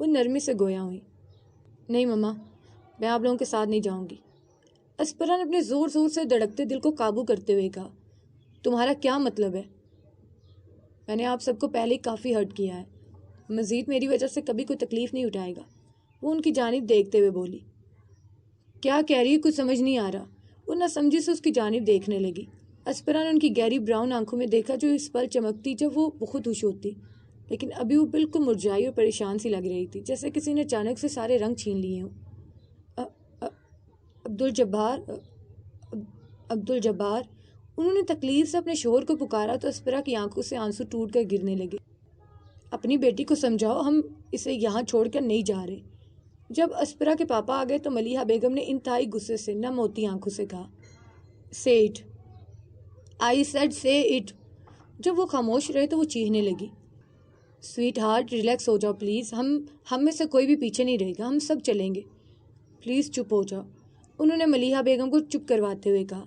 وہ نرمی سے گویا ہوئی۔ نہیں مما، میں آپ لوگوں کے ساتھ نہیں جاؤں گی۔ اسپرا نے اپنے زور زور سے دھڑکتے دل کو قابو کرتے ہوئے کہا۔ تمہارا کیا مطلب ہے؟ میں نے آپ سب کو پہلے ہی کافی ہرٹ کیا ہے، مزید میری وجہ سے کبھی کوئی تکلیف نہیں اٹھائے گا۔ وہ ان کی جانب دیکھتے ہوئے بولی۔ کیا کہہ رہی ہے؟ کچھ سمجھ نہیں آ رہا۔ وہ نہ سمجھی سے اس کی جانب دیکھنے لگی۔ اسپرا نے ان کی گہری براؤن آنکھوں میں دیکھا جو اس پل چمکتی جب وہ بہت خوش ہوتی، لیکن ابھی وہ بالکل مرجھائی اور پریشان سی لگ رہی تھی، جیسے کسی نے اچانک سے سارے رنگ چھین لیے ہوں۔ عبدالجبار انہوں نے تکلیف سے اپنے شوہر کو پکارا تو اسپرا کی آنکھوں سے آنسو ٹوٹ کر گرنے لگے۔ اپنی بیٹی کو سمجھاؤ، ہم اسے یہاں چھوڑ کر نہیں جا رہے۔ جب اسپرا کے پاپا آ گئے تو ملیحہ بیگم نے انتہائی غصے سے نم ہوتی آنکھوں سے کہا، say it. I said say it. جب وہ خاموش رہے تو وہ چیخنے لگی، سویٹ ہارٹ ریلیکس ہو جاؤ پلیز، ہم میں سے کوئی بھی پیچھے نہیں رہے گا، ہم سب چلیں گے، پلیز چپ ہو جاؤ۔ انہوں نے ملیحہ بیگم کو چپ کرواتے ہوئے کہا۔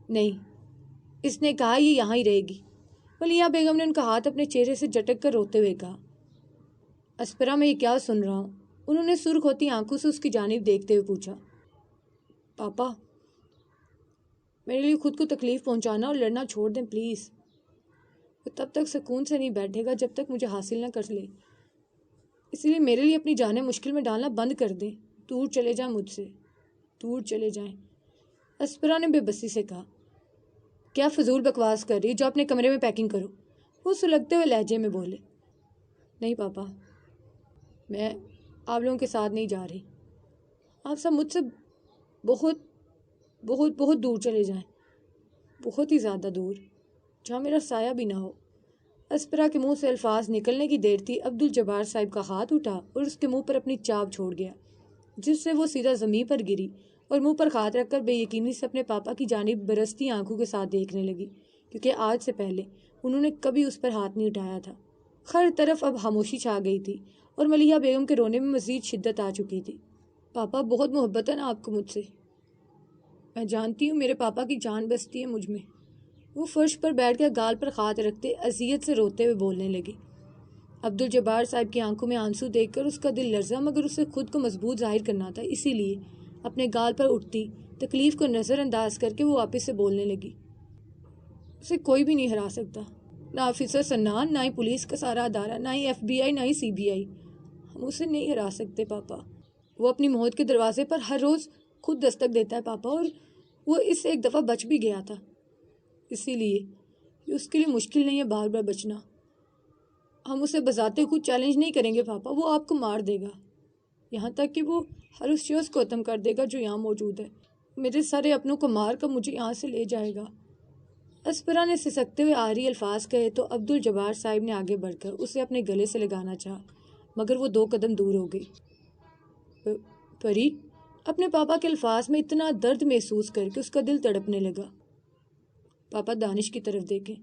نہیں، اس نے کہا یہ یہاں ہی رہے گی۔ ملیحہ بیگم نے ان کا ہاتھ اپنے چہرے سے جھٹک کر روتے ہوئے کہا۔ اسپرا میں یہ کیا سن رہا ہوں؟ انہوں نے سرخ ہوتی آنکھوں سے اس کی جانب دیکھتے ہوئے پوچھا۔ پاپا میرے لیے خود کو تکلیف پہنچانا اور لڑنا چھوڑ دیں پلیز۔ وہ تب تک سکون سے نہیں بیٹھے گا جب تک مجھے حاصل نہ کر لے، اس لیے میرے لیے اپنی جانیں مشکل میں ڈالنا بند کر دیں، دور چلے جائیں مجھ سے، دور چلے جائیں۔ اسپرا نے بے بسی سے کہا۔ کیا فضول بکواس کر رہی، جو اپنے کمرے میں پیکنگ کرو۔ وہ سلگتے ہوئے لہجے میں بولے۔ نہیں پاپا، میں آپ لوگوں کے ساتھ نہیں جا رہی، آپ سب مجھ سے بہت بہت بہت دور چلے جائیں، بہت ہی زیادہ دور، جہاں میرا سایہ بھی نہ ہو۔ اسپرا کے منہ سے الفاظ نکلنے کی دیر تھی عبدالجبار صاحب کا ہاتھ اٹھا اور اس کے منہ پر اپنی چاپ چھوڑ گیا، جس سے وہ سیدھا زمین پر گری اور منہ پر ہاتھ رکھ کر بے یقینی سے اپنے پاپا کی جانب برستی آنکھوں کے ساتھ دیکھنے لگی، کیونکہ آج سے پہلے انہوں نے کبھی اس پر ہاتھ نہیں اٹھایا تھا۔ ہر طرف اب خاموشی چھا گئی تھی اور ملیحہ بیگم کے رونے میں مزید شدت آ چکی تھی۔ پاپا بہت محبت ہے نا آپ کو مجھ سے؟ میں جانتی ہوں میرے پاپا کی جان بستی ہے مجھ میں۔ وہ فرش پر بیٹھ کر گال پر ہاتھ رکھتے اذیت سے روتے ہوئے بولنے لگی۔ عبدالجبار صاحب کی آنکھوں میں آنسو دیکھ کر اس کا دل لرزا، مگر اسے خود کو مضبوط ظاہر کرنا تھا، اسی لیے اپنے گال پر اٹھتی تکلیف کو نظر انداز کر کے وہ واپس سے بولنے لگی۔ اسے کوئی بھی نہیں ہرا سکتا، نہ آفیسر سنان، نہ ہی پولیس کا سارا ادارہ، نہ ہی FBI، نہ ہی CBI۔ ہم اسے نہیں ہرا سکتے پاپا۔ وہ اپنی موت کے دروازے پر ہر روز خود دستک دیتا ہے پاپا، اور وہ اس سے ایک دفعہ بچ بھی گیا تھا، اسی لیے یہ اس کے لیے مشکل نہیں ہے بار بار بچنا۔ ہم اسے بذات خود چیلنج نہیں کریں گے پاپا، وہ آپ کو مار دے گا، یہاں تک کہ وہ ہر اس شخص کو ختم کر دے گا جو یہاں موجود ہے، میرے سارے اپنوں کو مار کر مجھے یہاں سے لے جائے گا۔ اسپرا نے سسکتے ہوئے آری الفاظ کہے تو عبدالجبار صاحب نے آگے بڑھ کر اسے اپنے گلے سے لگانا چاہا، مگر وہ 2 قدم دور ہو گئی۔ پری اپنے پاپا کے الفاظ میں اتنا درد محسوس کر کے اس کا دل تڑپنے لگا۔ پاپا دانش کی طرف دیکھیں،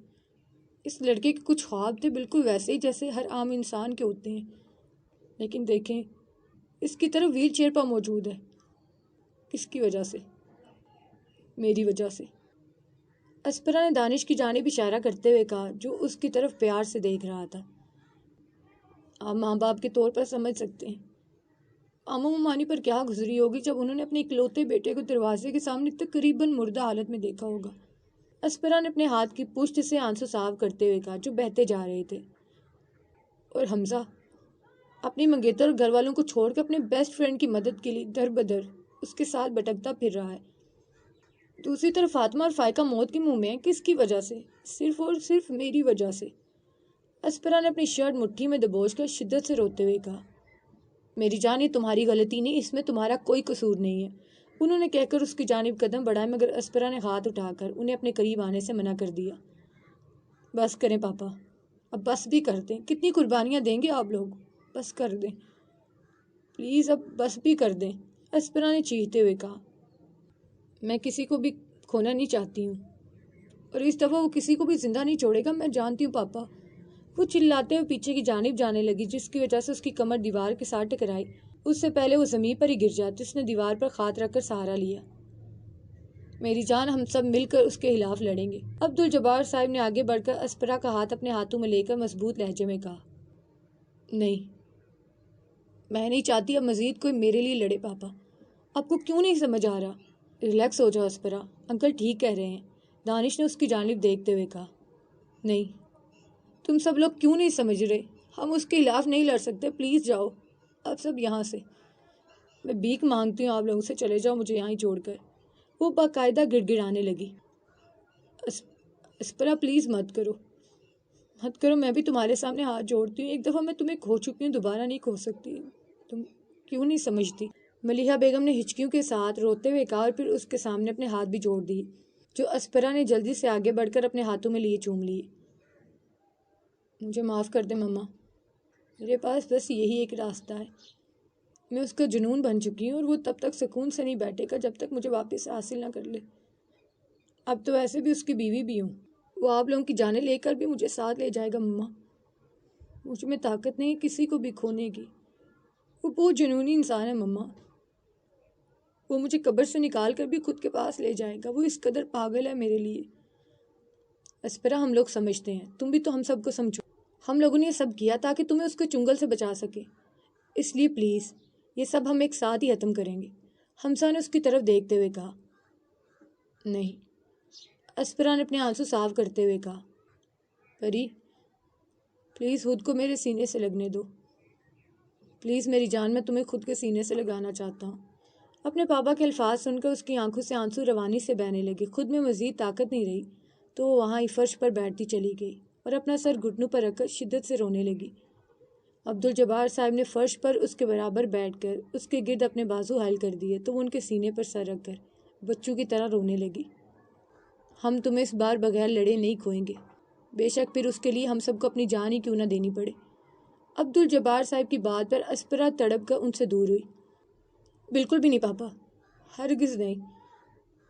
اس لڑکے کے کچھ خواب تھے بالکل ویسے ہی جیسے ہر عام انسان کے ہوتے ہیں، لیکن دیکھیں اس کی طرف ویل چیئر پر موجود ہے، کس کی وجہ سے؟ میری وجہ سے۔ اسپرا نے دانش کی جانب اشارہ کرتے ہوئے کہا، جو اس کی طرف پیار سے دیکھ رہا تھا۔ آپ ماں باپ کے طور پر سمجھ سکتے ہیں ماما ممانی پر کیا گزری ہوگی جب انہوں نے اپنے اکلوتے بیٹے کو دروازے کے سامنے تقریباً مردہ حالت میں دیکھا ہوگا۔ اسپرا نے اپنے ہاتھ کی پشت سے آنسو صاف کرتے ہوئے کہا جو بہتے جا رہے تھے۔ اور حمزہ اپنی منگیتر اور گھر والوں کو چھوڑ کے اپنے بیسٹ فرینڈ کی مدد کے لیے در بدر اس کے ساتھ بھٹکتا پھر رہا ہے۔ دوسری طرف فاطمہ اور فائقہ موت کے منہ میں ہیں۔ کس کی وجہ سے؟ صرف اور صرف میری وجہ سے۔ اسپرا نے اپنی شرٹ مٹھی میں دبوچ کر شدت سے روتے ہوئے کہا، میری جان، یہ تمہاری غلطی نہیں، اس میں تمہارا کوئی قصور نہیں ہے۔ انہوں نے کہہ کر اس کی جانب قدم بڑھائے، مگر اسپرا نے ہاتھ اٹھا کر انہیں اپنے قریب آنے سے منع کر دیا۔ بس کریں پاپا، اب بس بھی کر دیں۔ کتنی قربانیاں دیں گے آپ لوگ؟ بس کر دیں پلیز، اب بس بھی کر دیں، اسپرا نے چیختے ہوئے کہا۔ میں کسی کو بھی کھونا نہیں چاہتی ہوں، اور اس دفعہ وہ کسی کو بھی زندہ نہیں چھوڑے گا، میں جانتی ہوں پاپا۔ وہ چلاتے ہوئے پیچھے کی جانب جانے لگی، جس کی وجہ سے اس کی کمر دیوار کے ساتھ ٹکرائی۔ اس سے پہلے وہ زمین پر ہی گر جاتی، اس نے دیوار پر ہاتھ رکھ کر سہارا لیا۔ میری جان، ہم سب مل کر اس کے خلاف لڑیں گے۔ عبدالجبار صاحب نے آگے بڑھ کر اسپرا کا ہاتھ اپنے ہاتھوں میں لے کر مضبوط لہجے میں کہا، نہیں، میں نہیں چاہتی اب مزید کوئی میرے لیے لڑے پاپا۔ آپ کو کیوں نہیں سمجھ آ رہا؟ ریلیکس ہو جاؤ اسپرا، انکل ٹھیک کہہ رہے ہیں، دانش نے اس کی جانب دیکھتے ہوئے کہا۔ نہیں، تم سب لوگ کیوں نہیں سمجھ رہے؟ ہم اس کے خلاف نہیں لڑ سکتے، پلیز جاؤ آپ سب یہاں سے۔ میں بھیک مانگتی ہوں آپ لوگوں سے، چلے جاؤ مجھے یہاں ہی چھوڑ کر۔ وہ باقاعدہ گڑ گڑانے لگی۔ اسپرا پلیز مت کرو، مت کرو، میں بھی تمہارے سامنے ہاتھ جوڑتی ہوں، ایک دفعہ میں تمہیں کھو چکی ہوں، دوبارہ نہیں کھو سکتی، تم کیوں نہیں سمجھتی؟ ملیحہ بیگم نے ہچکیوں کے ساتھ روتے ہوئے کہا، اور پھر اس کے سامنے اپنے ہاتھ بھی جوڑ دیے، جو اسپرا نے جلدی سے آگے بڑھ کر اپنے ہاتھوں میں لیے چوم لیے۔ مجھے معاف کر دے مما، میرے پاس بس یہی ایک راستہ ہے، میں اس کا جنون بن چکی ہوں، اور وہ تب تک سکون سے نہیں بیٹھے گا جب تک مجھے واپس حاصل نہ کر لے۔ اب تو ویسے بھی اس کی بیوی بھی ہوں، وہ آپ لوگوں کی جانیں لے کر بھی مجھے ساتھ لے جائے گا مما۔ مجھ میں طاقت نہیں کسی کو بھی کھونے کی، وہ بہت جنونی انسان ہے مما، وہ مجھے قبر سے نکال کر بھی خود کے پاس لے جائے گا، وہ اس قدر پاگل ہے میرے لیے۔ اسپرا، ہم لوگ سمجھتے ہیں، تم بھی تو ہم سب کو سمجھو، ہم لوگوں نے یہ سب کیا تاکہ تمہیں اس کے چنگل سے بچا سکے، اس لیے پلیز یہ سب ہم ایک ساتھ ہی ختم کریں گے۔ حمزہ نے اس کی طرف دیکھتے ہوئے کہا۔ نہیں، اسپرا نے اپنے آنسو صاف کرتے ہوئے کہا، پری پلیز خود کو میرے سینے سے لگنے دو، پلیز میری جان، میں تمہیں خود کے سینے سے لگانا چاہتا ہوں۔ اپنے پاپا کے الفاظ سن کر اس کی آنکھوں سے آنسو روانی سے بہنے لگے، خود میں مزید طاقت نہیں رہی تو وہ وہاں ہی فرش پر بیٹھتی چلی گئی اور اپنا سر گھٹنوں پر رکھ کر شدت سے رونے لگی۔ عبدالجبار صاحب نے فرش پر اس کے برابر بیٹھ کر اس کے گرد اپنے بازو حائل کر دیے تو وہ ان کے سینے پر سر رکھ کر بچوں کی طرح رونے لگی۔ ہم تمہیں اس بار بغیر لڑے نہیں کھوئیں گے، بے شک پھر اس کے لیے ہم سب کو اپنی جان ہی کیوں نہ دینی پڑے۔ عبدالجبار صاحب کی بات پر اسپرا تڑپ کر ان سے دور ہوئی۔ بالکل بھی نہیں پاپا، ہرگز نہیں،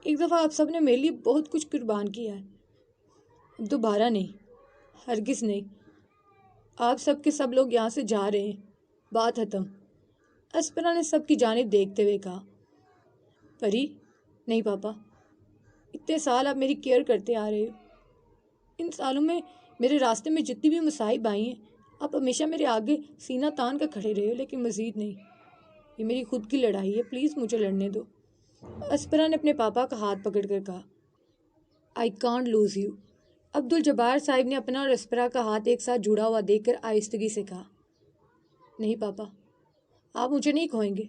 ایک دفعہ آپ سب نے میرے لیے بہت کچھ قربان کیا ہے، اب دوبارہ نہیں، ہرگز نہیں۔ آپ سب کے سب لوگ یہاں سے جا رہے ہیں، بات ختم۔ اسپرا نے سب کی جانب دیکھتے ہوئے کہا۔ پری، نہیں پاپا، اتنے سال آپ میری کیئر کرتے آ رہے ہو، ان سالوں میں میرے راستے میں جتنی بھی مصائب آئی ہیں آپ ہمیشہ میرے آگے سینہ تان کر کھڑے رہے ہو، لیکن مزید نہیں، یہ میری خود کی لڑائی ہے، پلیز مجھے لڑنے دو۔ اسپرا نے اپنے پاپا کا ہاتھ پکڑ کر کہا، I can't lose you. Abdul Jabbar صاحب نے اپنا اور اسپرا کا ہاتھ ایک ساتھ جڑا ہوا دیکھ کر آہستگی سے کہا، نہیں پاپا، آپ مجھے نہیں کھوئیں گے،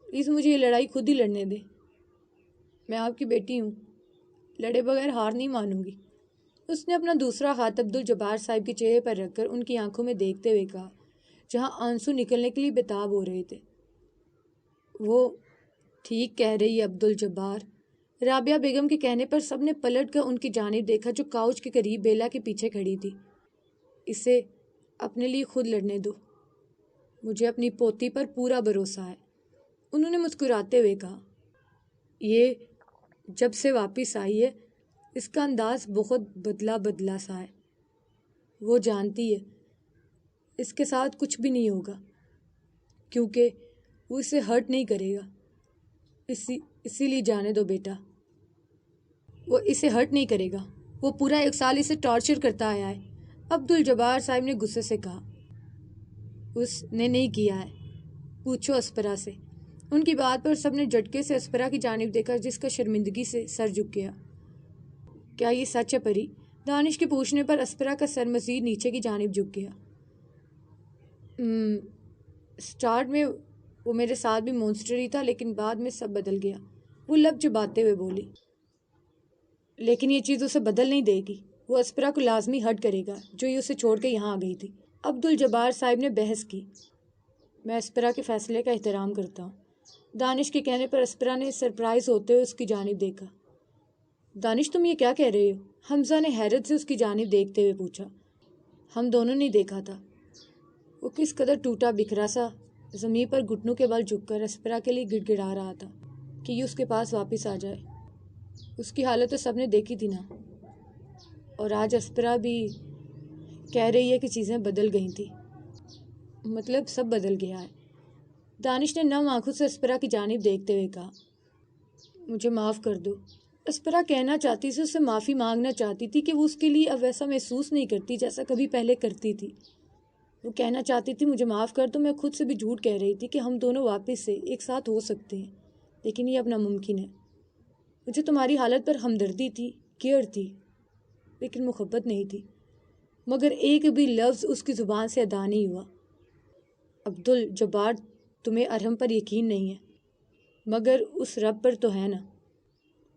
پلیز مجھے یہ لڑائی خود ہی لڑنے دیں، میں آپ کی بیٹی ہوں، لڑے بغیر ہار نہیں مانوں گی۔ اس نے اپنا دوسرا ہاتھ عبدالجبار صاحب کے چہرے پر رکھ کر ان کی آنکھوں میں دیکھتے ہوئے کہا، جہاں آنسو نکلنے کے لیے بےتاب ہو رہے تھے، وہ ٹھیک کہہ رہی ہے عبدالجبار۔ رابعہ بیگم کے کہنے پر سب نے پلٹ کر ان کی جانب دیکھا جو کاؤچ کے قریب بیلا کے پیچھے کھڑی تھی۔ اسے اپنے لیے خود لڑنے دو، مجھے اپنی پوتی پر پورا بھروسہ ہے، انہوں نے مسکراتے ہوئے کہا۔ یہ جب سے واپس آئی ہے اس کا انداز بہت بدلا سا ہے، وہ جانتی ہے اس کے ساتھ کچھ بھی نہیں ہوگا کیونکہ وہ اسے ہرٹ نہیں کرے گا، اسی لیے جانے دو بیٹا، وہ اسے ہرٹ نہیں کرے گا، وہ پورا 1 سال اسے ٹارچر کرتا آیا ہے۔ عبدالجبار صاحب نے غصے سے کہا۔ اس نے نہیں کیا ہے، پوچھو اسپرا سے۔ ان کی بات پر سب نے جھٹکے سے اسپرا کی جانب دیکھا جس کا شرمندگی سے سر جھک گیا۔ کیا یہ سچ ہے پری؟ دانش کے پوچھنے پر اسپرا کا سر مزید نیچے کی جانب جھک گیا۔ اسٹارٹ میں وہ میرے ساتھ بھی مونسٹر ہی تھا، لیکن بعد میں سب بدل گیا۔ وہ لب چباتے ہوئے بولی۔ لیکن یہ چیز اسے بدل نہیں دے گی۔ وہ اسپرا کو لازمی ہرٹ کرے گا جو یہ اسے چھوڑ کے یہاں آ گئی تھی۔ عبدالجبار صاحب نے بحث کی۔ میں اسپرا کے فیصلے کا احترام کرتا ہوں۔ دانش کے کہنے پر اسپرا نے سرپرائز ہوتے ہوئے اس کی جانب دیکھا۔ دانش تم یہ کیا کہہ رہے ہو؟ حمزہ نے حیرت سے اس کی جانب دیکھتے ہوئے پوچھا۔ ہم دونوں نے دیکھا تھا۔ وہ کس قدر ٹوٹا بکھرا سا زمین پر گھٹنوں کے بل جھک کر اسپرا کے لیے گڑ گڑا رہا تھا کہ یہ اس کے پاس واپس آ جائے۔ اس کی حالت تو سب نے دیکھی تھی نا، اور آج اسپرا بھی کہہ رہی ہے کہ چیزیں بدل گئی تھیں۔ مطلب سب بدل گیا ہے۔ دانش نے نم آنکھوں سے اسپرا کی جانب دیکھتے ہوئے کہا۔ مجھے معاف کر دو۔ اسپرا کہنا چاہتی تھی، اس سے معافی مانگنا چاہتی تھی کہ وہ اس کے لیے اب ویسا محسوس نہیں کرتی جیسا کبھی پہلے کرتی تھی۔ وہ کہنا چاہتی تھی مجھے معاف کر دو۔ میں خود سے بھی جھوٹ کہہ رہی تھی کہ ہم دونوں واپس سے ایک ساتھ ہو سکتے ہیں، لیکن یہ اب ناممکن ہے۔ مجھے تمہاری حالت پر ہمدردی تھی، کیئر تھی، لیکن محبت نہیں تھی۔ مگر ایک بھی لفظ اس کی زبان سے ادا نہیں ہوا۔ عبدالجبار، تمہیں ارحم پر یقین نہیں ہے، مگر اس رب پر تو ہے نا۔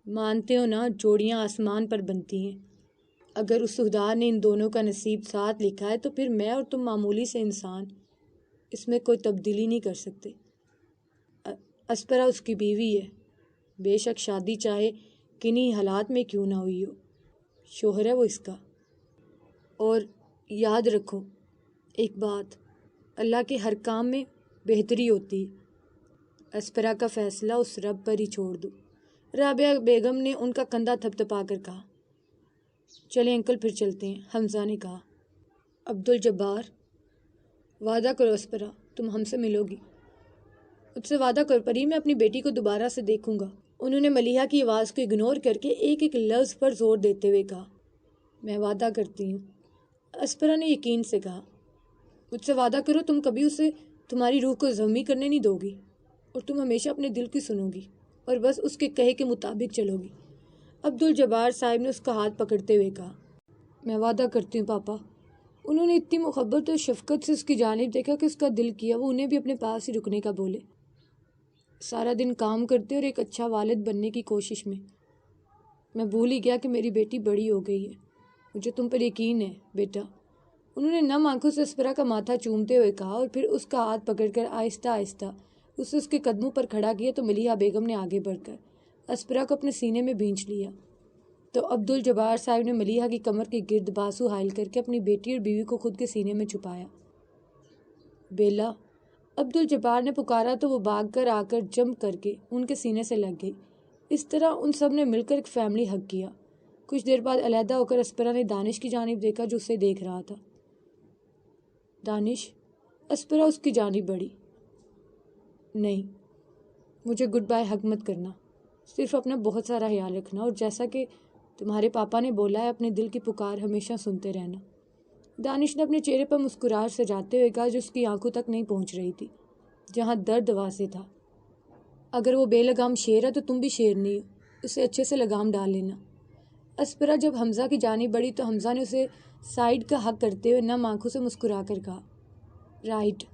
مانتے ہو نا، جوڑیاں آسمان پر بنتی ہیں۔ اگر اس خدا نے ان دونوں کا نصیب ساتھ لکھا ہے تو پھر میں اور تم معمولی سے انسان اس میں کوئی تبدیلی نہیں کر سکتے۔ اسپرا اس کی بیوی ہے، بے شک شادی چاہے کنہیں حالات میں کیوں نہ ہوئی ہو، شوہر ہے وہ اس کا۔ اور یاد رکھو ایک بات، اللہ کے ہر کام میں بہتری ہوتی ہے۔ اسپرا کا فیصلہ اس رب پر ہی چھوڑ دو۔ رابعہ بیگم نے ان کا کندھا تھپتھپا کر کہا۔ چلیں انکل پھر چلتے ہیں، حمزہ نے کہا۔ عبدالجبار، وعدہ کرو اسپرا، تم ہم سے ملو گی۔ مجھ سے وعدہ کر پری، میں اپنی بیٹی کو دوبارہ سے دیکھوں گا۔ انہوں نے ملیحہ کی آواز کو اگنور کر کے ایک ایک لفظ پر زور دیتے ہوئے کہا۔ میں وعدہ کرتی ہوں، اسپرا نے یقین سے کہا۔ مجھ سے وعدہ کرو تم کبھی اسے تمہاری روح کو زخمی کرنے نہیں دو گی، اور تم ہمیشہ اپنے دل کی سنو گی اور بس اس کے کہے کے مطابق چلو گی۔ عبدالجبار صاحب نے اس کا ہاتھ پکڑتے ہوئے کہا۔ میں وعدہ کرتی ہوں پاپا۔ انہوں نے اتنی محبت اور شفقت سے اس کی جانب دیکھا کہ اس کا دل کیا وہ انہیں بھی اپنے پاس ہی رکنے کا بولے۔ سارا دن کام کرتے اور ایک اچھا والد بننے کی کوشش میں بھول ہی گیا کہ میری بیٹی بڑی ہو گئی ہے۔ مجھے تم پر یقین ہے بیٹا۔ انہوں نے نم آنکھوں سے اسپرا کا ماتھا چومتے ہوئے کہا اور پھر اس کا ہاتھ پکڑ کر آہستہ آہستہ اسے اس کے قدموں پر کھڑا کیا تو ملیحہ بیگم نے آگے بڑھ کر اسپرا کو اپنے سینے میں بھینچ لیا تو عبدالجبار صاحب نے ملیحہ کی کمر کے گرد بازو حائل کر کے اپنی بیٹی اور بیوی کو خود کے سینے میں چھپایا۔ بیلا، عبدالجبار نے پکارا تو وہ بھاگ کر آ کر جمپ کر کے ان کے سینے سے لگ گئی۔ اس طرح ان سب نے مل کر ایک فیملی ہگ کیا۔ کچھ دیر بعد علیحدہ ہو کر اسپرا نے دانش کی جانب دیکھا جو اسے دیکھ رہا تھا۔ دانش، اسپرا اس کی جانب بڑھی۔ نہیں، مجھے گڈ بائی ہگ مت کرنا، صرف اپنا بہت سارا خیال رکھنا، اور جیسا کہ تمہارے پاپا نے بولا ہے اپنے دل کی پکار ہمیشہ سنتے رہنا۔ دانش نے اپنے چہرے پر مسکراہٹ سجاتے ہوئے کہا جو اس کی آنکھوں تک نہیں پہنچ رہی تھی، جہاں درد واضح تھا۔ اگر وہ بے لگام شیر ہے تو تم بھی شیرنی ہو، اسے اچھے سے لگام ڈال لینا۔ اسپرا جب حمزہ کی جانب بڑھی تو حمزہ نے اسے سائیڈ کا حق کرتے ہوئے نم آنکھوں سے مسکرا کر کہا۔ رائٹ،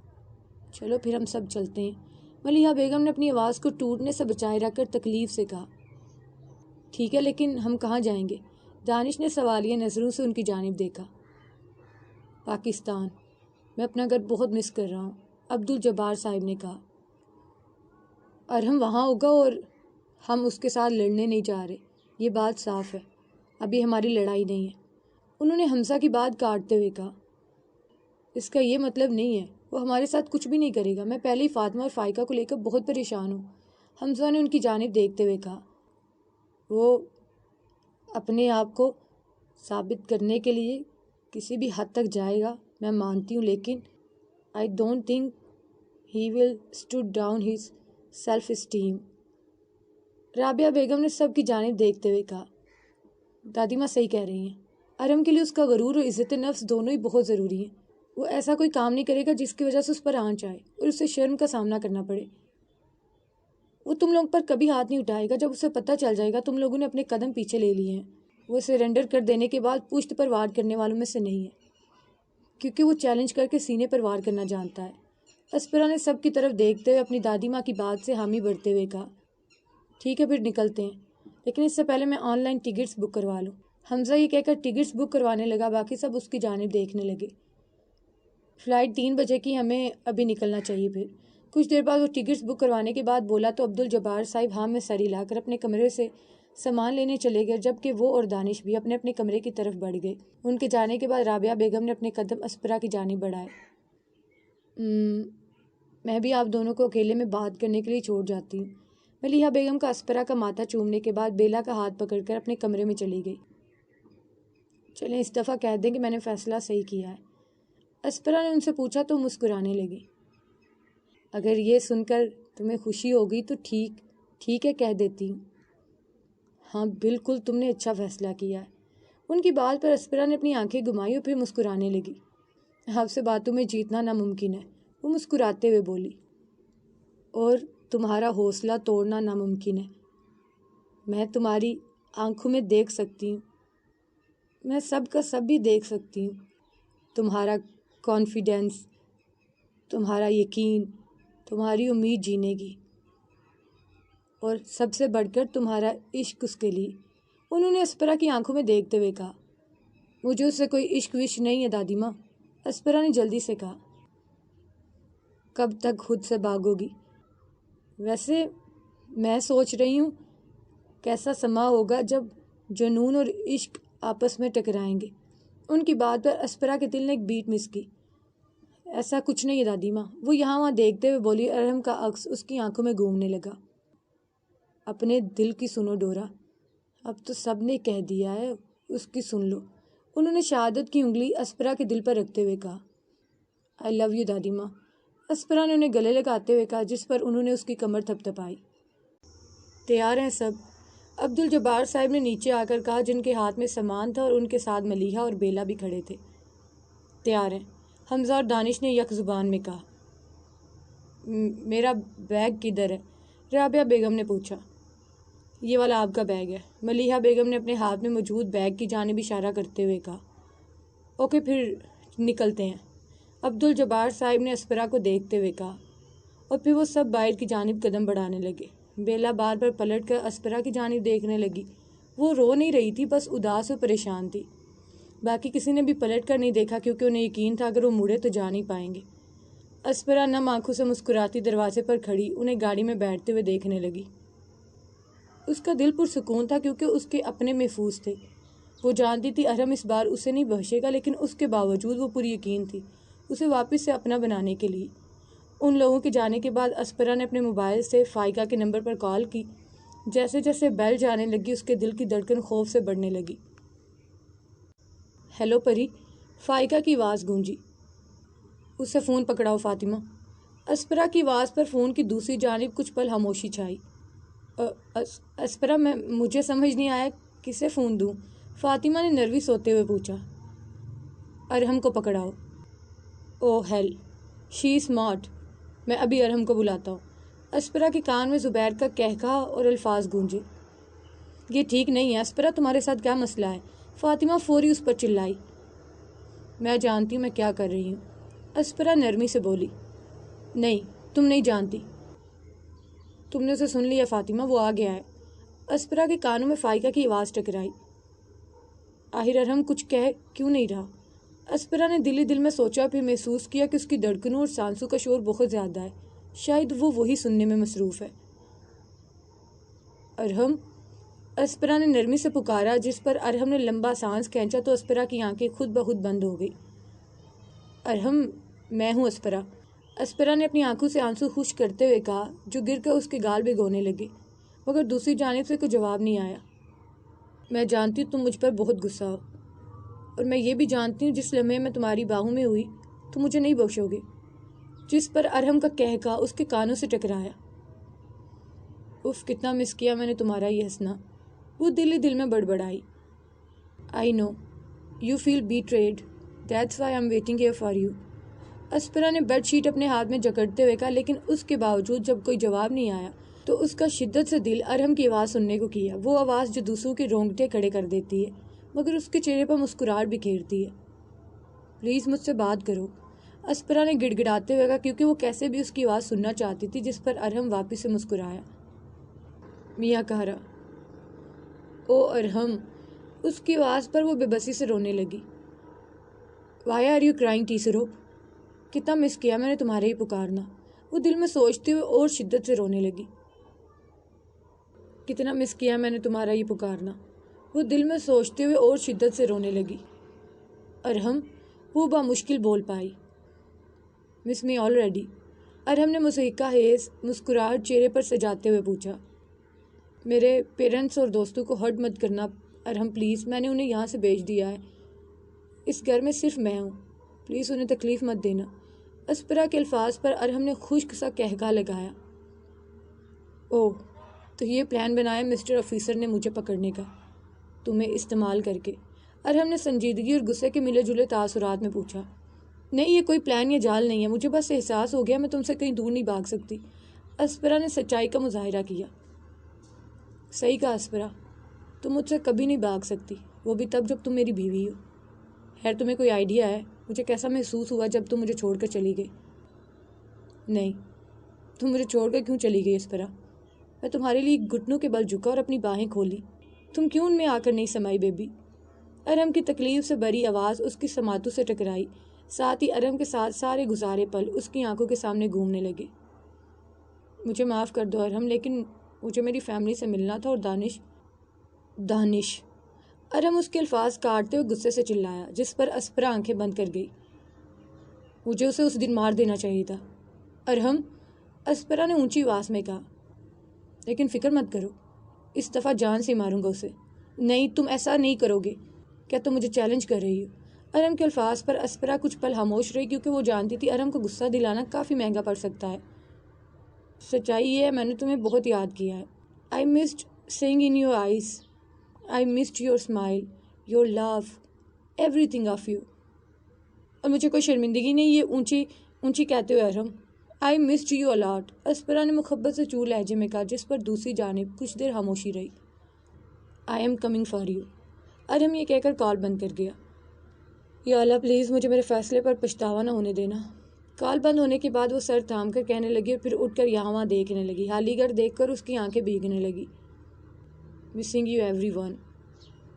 چلو پھر ہم سب چلتے ہیں۔ ملیحہ بیگم نے اپنی آواز کو ٹوٹنے سے بچائے رکھ کر تکلیف سے کہا۔ ٹھیک ہے، لیکن ہم کہاں جائیں گے؟ دانش نے سوالیہ نظروں سے ان کی جانب دیکھا۔ پاکستان، میں اپنا گھر بہت مس کر رہا ہوں، عبدالجبار صاحب نے کہا۔ ارحم وہاں ہوگا اور ہم اس کے ساتھ لڑنے نہیں جا رہے، یہ بات صاف ہے۔ ابھی ہماری لڑائی نہیں ہے، انہوں نے حمزہ کی بات کاٹتے ہوئے کہا۔ اس کا یہ مطلب نہیں ہے وہ ہمارے ساتھ کچھ بھی نہیں کرے گا۔ میں پہلے ہی فاطمہ اور فائقہ کو لے کر بہت پریشان ہوں، حمزہ نے ان کی جانب دیکھتے ہوئے کہا۔ وہ اپنے آپ کو ثابت کرنے کے لیے کسی بھی حد تک جائے گا، میں مانتی ہوں، لیکن I don't think he will stood down his self-esteem۔ Rabia بیگم نے سب کی جانب دیکھتے ہوئے کہا۔ دادی ماں صحیح کہہ رہی ہیں، ارحم کے لیے اس کا غرور اور عزت نفس دونوں ہی بہت ضروری ہیں۔ وہ ایسا کوئی کام نہیں کرے گا جس کی وجہ سے اس پر آنچ آئے اور اسے شرم کا سامنا کرنا پڑے۔ وہ تم لوگوں پر کبھی ہاتھ نہیں اٹھائے گا۔ جب اسے پتہ چل جائے گا تم لوگوں نے اپنے قدم پیچھے لے لیے ہیں، وہ سرنڈر کر دینے کے بعد پشت پر وار کرنے والوں میں سے نہیں ہے، کیونکہ وہ چیلنج کر کے سینے پر وار کرنا جانتا ہے۔ اسپرا نے سب کی طرف دیکھتے ہوئے اپنی دادی ماں کی بات سے حامی بھرتے ہوئے کہا، ٹھیک ہے پھر نکلتے ہیں، لیکن اس سے پہلے میں آن لائن ٹکٹس بک کروا لوں۔ حمزہ یہ کہہ کر ٹکٹس بک کروانے لگا، باقی سب اس کی جانب دیکھنے لگے۔ فلائٹ 3 بجے کی، ہمیں ابھی نکلنا چاہیے۔ پھر کچھ دیر بعد وہ ٹکٹس بک کروانے کے بعد بولا تو عبدالجبار صاحب ہاں میں سر ہلا کر اپنے کمرے سے سامان لینے چلے گئے، جبکہ وہ اور دانش بھی اپنے اپنے کمرے کی طرف بڑھ گئے۔ ان کے جانے کے بعد رابعہ بیگم نے اپنے قدم اسپرا کی جانب بڑھائے۔ میں بھی آپ دونوں کو اکیلے میں بات کرنے کے لیے چھوڑ جاتی ہوں۔ ملیحہ بیگم کا اسپرا کا ماتھا چومنے کے بعد بیلا کا ہاتھ پکڑ کر اپنے کمرے میں چلی گئی۔ چلیں اس دفعہ کہہ دیں کہ میں نے فیصلہ صحیح کیا ہے، اسپرا نے ان سے پوچھا تو مسکرانے لگی۔ اگر یہ سن کر تمہیں خوشی ہوگی تو ٹھیک ہے کہہ دیتی ہوں۔ ہاں بالکل، تم نے اچھا فیصلہ کیا ہے۔ ان کی بات پر اسپرا نے اپنی آنکھیں گھمائی اور پھر مسکرانے لگی۔ آپ سے باتوں میں جیتنا ناممکن ہے، وہ مسکراتے ہوئے بولی، اور تمہارا حوصلہ توڑنا ناممکن ہے۔ میں تمہاری آنکھوں میں دیکھ سکتی ہوں، میں سب کا سب بھی دیکھ سکتی ہوں، تمہارا کانفیڈینس، تمہارا یقین، تمہاری امید جینے کی، اور سب سے بڑھ کر تمہارا عشق اس کے لیے۔ انہوں نے اسپرا کی آنکھوں میں دیکھتے ہوئے کہا، مجھے اس سے کوئی عشق وشق نہیں ہے دادی ماں، اسپرا نے جلدی سے کہا۔ کب تک خود سے بھاگو گی؟ ویسے میں سوچ رہی ہوں کیسا سما ہوگا جب جنون اور عشق آپس میں ٹکرائیں گے۔ ان کی بات پر اسپرا کے دل نے ایک بیٹ مس کی۔ ایسا کچھ نہیں ہے دادی ماں، وہ یہاں وہاں دیکھتے ہوئے بولی۔ ارحم کا عکس اس کی آنکھوں میں گھومنے لگا۔ اپنے دل کی سنو ڈورا، اب تو سب نے کہہ دیا ہے، اس کی سن لو۔ انہوں نے شہادت کی انگلی اسپرا کے دل پر رکھتے ہوئے کہا، آئی لو یو دادی ماں۔ اسپرا نے انہیں گلے لگاتے ہوئے کہا، جس پر انہوں نے اس کی کمر تھپ تھپائی۔ تیار ہیں سب؟ عبدالجبار صاحب نے نیچے آ کر کہا، جن کے ہاتھ میں سامان تھا اور ان کے ساتھ ملیحہ اور بیلا بھی کھڑے تھے۔ تیار ہیں، حمزہ اور دانش نے یک زبان میں کہا۔ میرا بیگ کدھر ہے؟ رابعہ بیگم نے پوچھا۔ یہ والا آپ کا بیگ ہے، ملیحہ بیگم نے اپنے ہاتھ میں موجود بیگ کی جانب اشارہ کرتے ہوئے کہا۔ اوکے پھر نکلتے ہیں، عبدالجبار صاحب نے اسپرا کو دیکھتے ہوئے کہا، اور پھر وہ سب باہر کی جانب قدم بڑھانے لگے۔ بیلا بار بار پلٹ کر اسپرا کی جانب دیکھنے لگی۔ وہ رو نہیں رہی تھی، بس اداس اور پریشان تھی۔ باقی کسی نے بھی پلٹ کر نہیں دیکھا، کیونکہ انہیں یقین تھا اگر وہ مڑے تو جا نہیں پائیں گے۔ اسپرا نم آنکھوں سے مسکراتی دروازے پر کھڑی انہیں گاڑی میں بیٹھتے ہوئے دیکھنے لگی۔ اس کا دل پرسکون تھا، کیونکہ اس کے اپنے محفوظ تھے۔ وہ جانتی تھی ارحم اس بار اسے نہیں بخشے گا، لیکن اس کے باوجود وہ پوری یقین تھی اسے واپس سے اپنا بنانے کے لیے۔ ان لوگوں کے جانے کے بعد اسپرا نے اپنے موبائل سے فائقہ کے نمبر پر کال کی۔ جیسے جیسے بیل جانے لگی، اس کے دل کی دھڑکن خوف سے بڑھنے لگی۔ ہیلو پری، فائقہ کی آواز گونجی۔ اس سے فون پکڑاؤ فاطمہ۔ اسپرا کی آواز پر فون کی دوسری جانب کچھ پل خاموشی چھائی۔ اسپرا، مجھے سمجھ نہیں آیا، کسے فون دوں؟ فاطمہ نے نروس ہوتے ہوئے پوچھا۔ ارحم کو پکڑاؤ۔ او ہیل، شی اسمارٹ، میں ابھی ارحم کو بلاتا ہوں۔ اسپرا کے کان میں زبیر کا کہکہا اور الفاظ گونجے۔ یہ ٹھیک نہیں ہے اسپرا، تمہارے ساتھ کیا مسئلہ ہے؟ فاطمہ فوری اس پر چلائی۔ میں جانتی ہوں میں کیا کر رہی ہوں، اسپرا نرمی سے بولی۔ نہیں، تم نہیں جانتی۔ تم نے اسے سن لیا فاطمہ، وہ آ گیا ہے۔ اسپرا کے کانوں میں فائقہ کی آواز ٹکرائی۔ آخر ارحم کچھ کہہ کیوں نہیں رہا؟ اسپرا نے دل ہی دل میں سوچا، پھر محسوس کیا کہ اس کی دھڑکنوں اور سانسوں کا شور بہت زیادہ ہے، شاید وہ وہی سننے میں مصروف ہے۔ ارحم، اسپرا نے نرمی سے پکارا، جس پر ارحم نے لمبا سانس کھینچا تو اسپرا کی آنکھیں خود بخود بند ہو گئی۔ ارحم، میں ہوں اسپرا۔ اسپرا نے اپنی آنکھوں سے آنسو خشک کرتے ہوئے کہا، جو گر کر اس کے گال بھگونے لگے، مگر دوسری جانب سے کوئی جواب نہیں آیا۔ میں جانتی ہوں تم مجھ پر بہت غصہ ہو، اور میں یہ بھی جانتی ہوں جس لمحے میں تمہاری باہوں میں ہوئی تو مجھے نہیں بخشو گے۔ جس پر ارحم کا کہکہا اس کے کانوں سے ٹکرایا۔ اف، کتنا مس کیا میں نے تمہارا یہ ہنسنا، وہ دل ہی دل میں بڑبڑائی۔ I know you feel betrayed, that's why I am waiting here for you. اسپرا نے بیڈ شیٹ اپنے ہاتھ میں جکڑتے ہوئے کہا، لیکن اس کے باوجود جب کوئی جواب نہیں آیا تو اس کا شدت سے دل ارحم کی آواز سننے کو کیا، وہ آواز جو دوسروں کے رونگٹے کھڑے کر دیتی ہے مگر اس کے چہرے پر مسکراہٹ بکھیرتی ہے۔ پلیز مجھ سے بات کرو۔ اسپرا نے گڑ گڑاتے ہوئے کہا کیونکہ وہ کیسے بھی اس کی آواز سننا چاہتی تھی، جس پر ارہم واپس سے مسکرایا۔ میاں کہرا۔ او ارہم! اس کی آواز پر وہ بے بسی سے رونے لگی۔ وائی آر یو کرائنگ ٹیسروپ؟ کتنا مس کیا میں نے تمہارے ہی پکارنا، وہ دل میں سوچتے ہوئے اور شدت سے رونے لگی۔ کتنا مس کیا میں نے تمہارا یہ پکارنا، وہ دل میں سوچتے ہوئے اور شدت سے رونے لگی۔ ارہم، وہ بامشکل بول پائی۔ مس می آلریڈی، ارہم نے مسحقہ خیز مسکراہٹ چہرے پر سجاتے ہوئے پوچھا۔ میرے پیرنٹس اور دوستوں کو ہرٹ مت کرنا ارہم پلیز، میں نے انہیں یہاں سے بھیج دیا ہے، اس گھر میں صرف میں ہوں، پلیز انہیں تکلیف مت دینا۔ اسپرا کے الفاظ پر ارہم نے خشک سا قہقہ لگایا۔ اوہ، تو یہ پلان بنایا مسٹر آفیسر نے مجھے پکڑنے کا، تمہیں استعمال کر کے؟ ارہم نے سنجیدگی اور غصے کے ملے جلے تاثرات میں پوچھا۔ نہیں، یہ کوئی پلان یا جال نہیں ہے، مجھے بس احساس ہو گیا میں تم سے کہیں دور نہیں بھاگ سکتی۔ اسپرا نے سچائی کا مظاہرہ کیا۔ صحیح کہا اسپرا، تم مجھ سے کبھی نہیں بھاگ سکتی، وہ بھی تب جب تم میری بیوی ہو۔ خیر، تمہیں کوئی آئیڈیا ہے مجھے کیسا محسوس ہوا جب تم مجھے چھوڑ کر چلی گئی؟ نہیں، تم مجھے چھوڑ کر کیوں چلی گئی اسپرا؟ میں تمہارے لیے گھٹنوں کے بل جھکا اور اپنی باہیں کھولی، تم کیوں ان میں آ کر نہیں سمائی بیبی؟ ارہم کی تکلیف سے بھری آواز اس کی سماعتوں سے ٹکرائی، ساتھ ہی ارہم کے ساتھ سارے گزارے پل اس کی آنکھوں کے سامنے گھومنے لگے۔ مجھے معاف کر دو ارہم، لیکن مجھے میری فیملی سے ملنا تھا، اور دانش ارہم اس کے الفاظ کاٹتے ہوئے غصے سے چلایا، جس پر اسپرا آنکھیں بند کر گئی۔ مجھے اسے اس دن مار دینا چاہیے تھا ارہم، اسپرا نے اونچی آواز میں کہا، لیکن فکر مت کرو، اس دفعہ جان سے ماروں گا اسے۔ نہیں، تم ایسا نہیں کرو گے، کیا تم مجھے چیلنج کر رہی ہو؟ ارہم کے الفاظ پر اسپرا کچھ پل خاموش رہی، کیونکہ وہ جانتی تھی ارہم کو غصہ دلانا کافی مہنگا پڑ سکتا ہے۔ سچائی یہ ہے، میں نے تمہیں بہت یاد کیا ہے۔ I missed seeing in your eyes. I missed your smile, your love, everything of you. اور مجھے کوئی شرمندگی نہیں، یہ اونچی کہتے ہوئے ارہم، I missed you a lot. اسپرا نے مخبت سے چور لہجے میں کہا، جس پر دوسری جانب کچھ دیر خاموشی رہی۔ I am coming for you. ارہم یہ کہہ کر کال بند کر گیا۔ یا اللہ پلیز مجھے میرے فیصلے پر پچھتاوا نہ ہونے دینا۔ کال بند ہونے کے بعد وہ سر تھام کر کہنے لگی اور پھر اٹھ کر یہاں وہاں دیکھنے لگی۔ خالی گھر دیکھ کر اس کی آنکھیں بھیگنے لگی۔ مسنگ یو ایوری ون،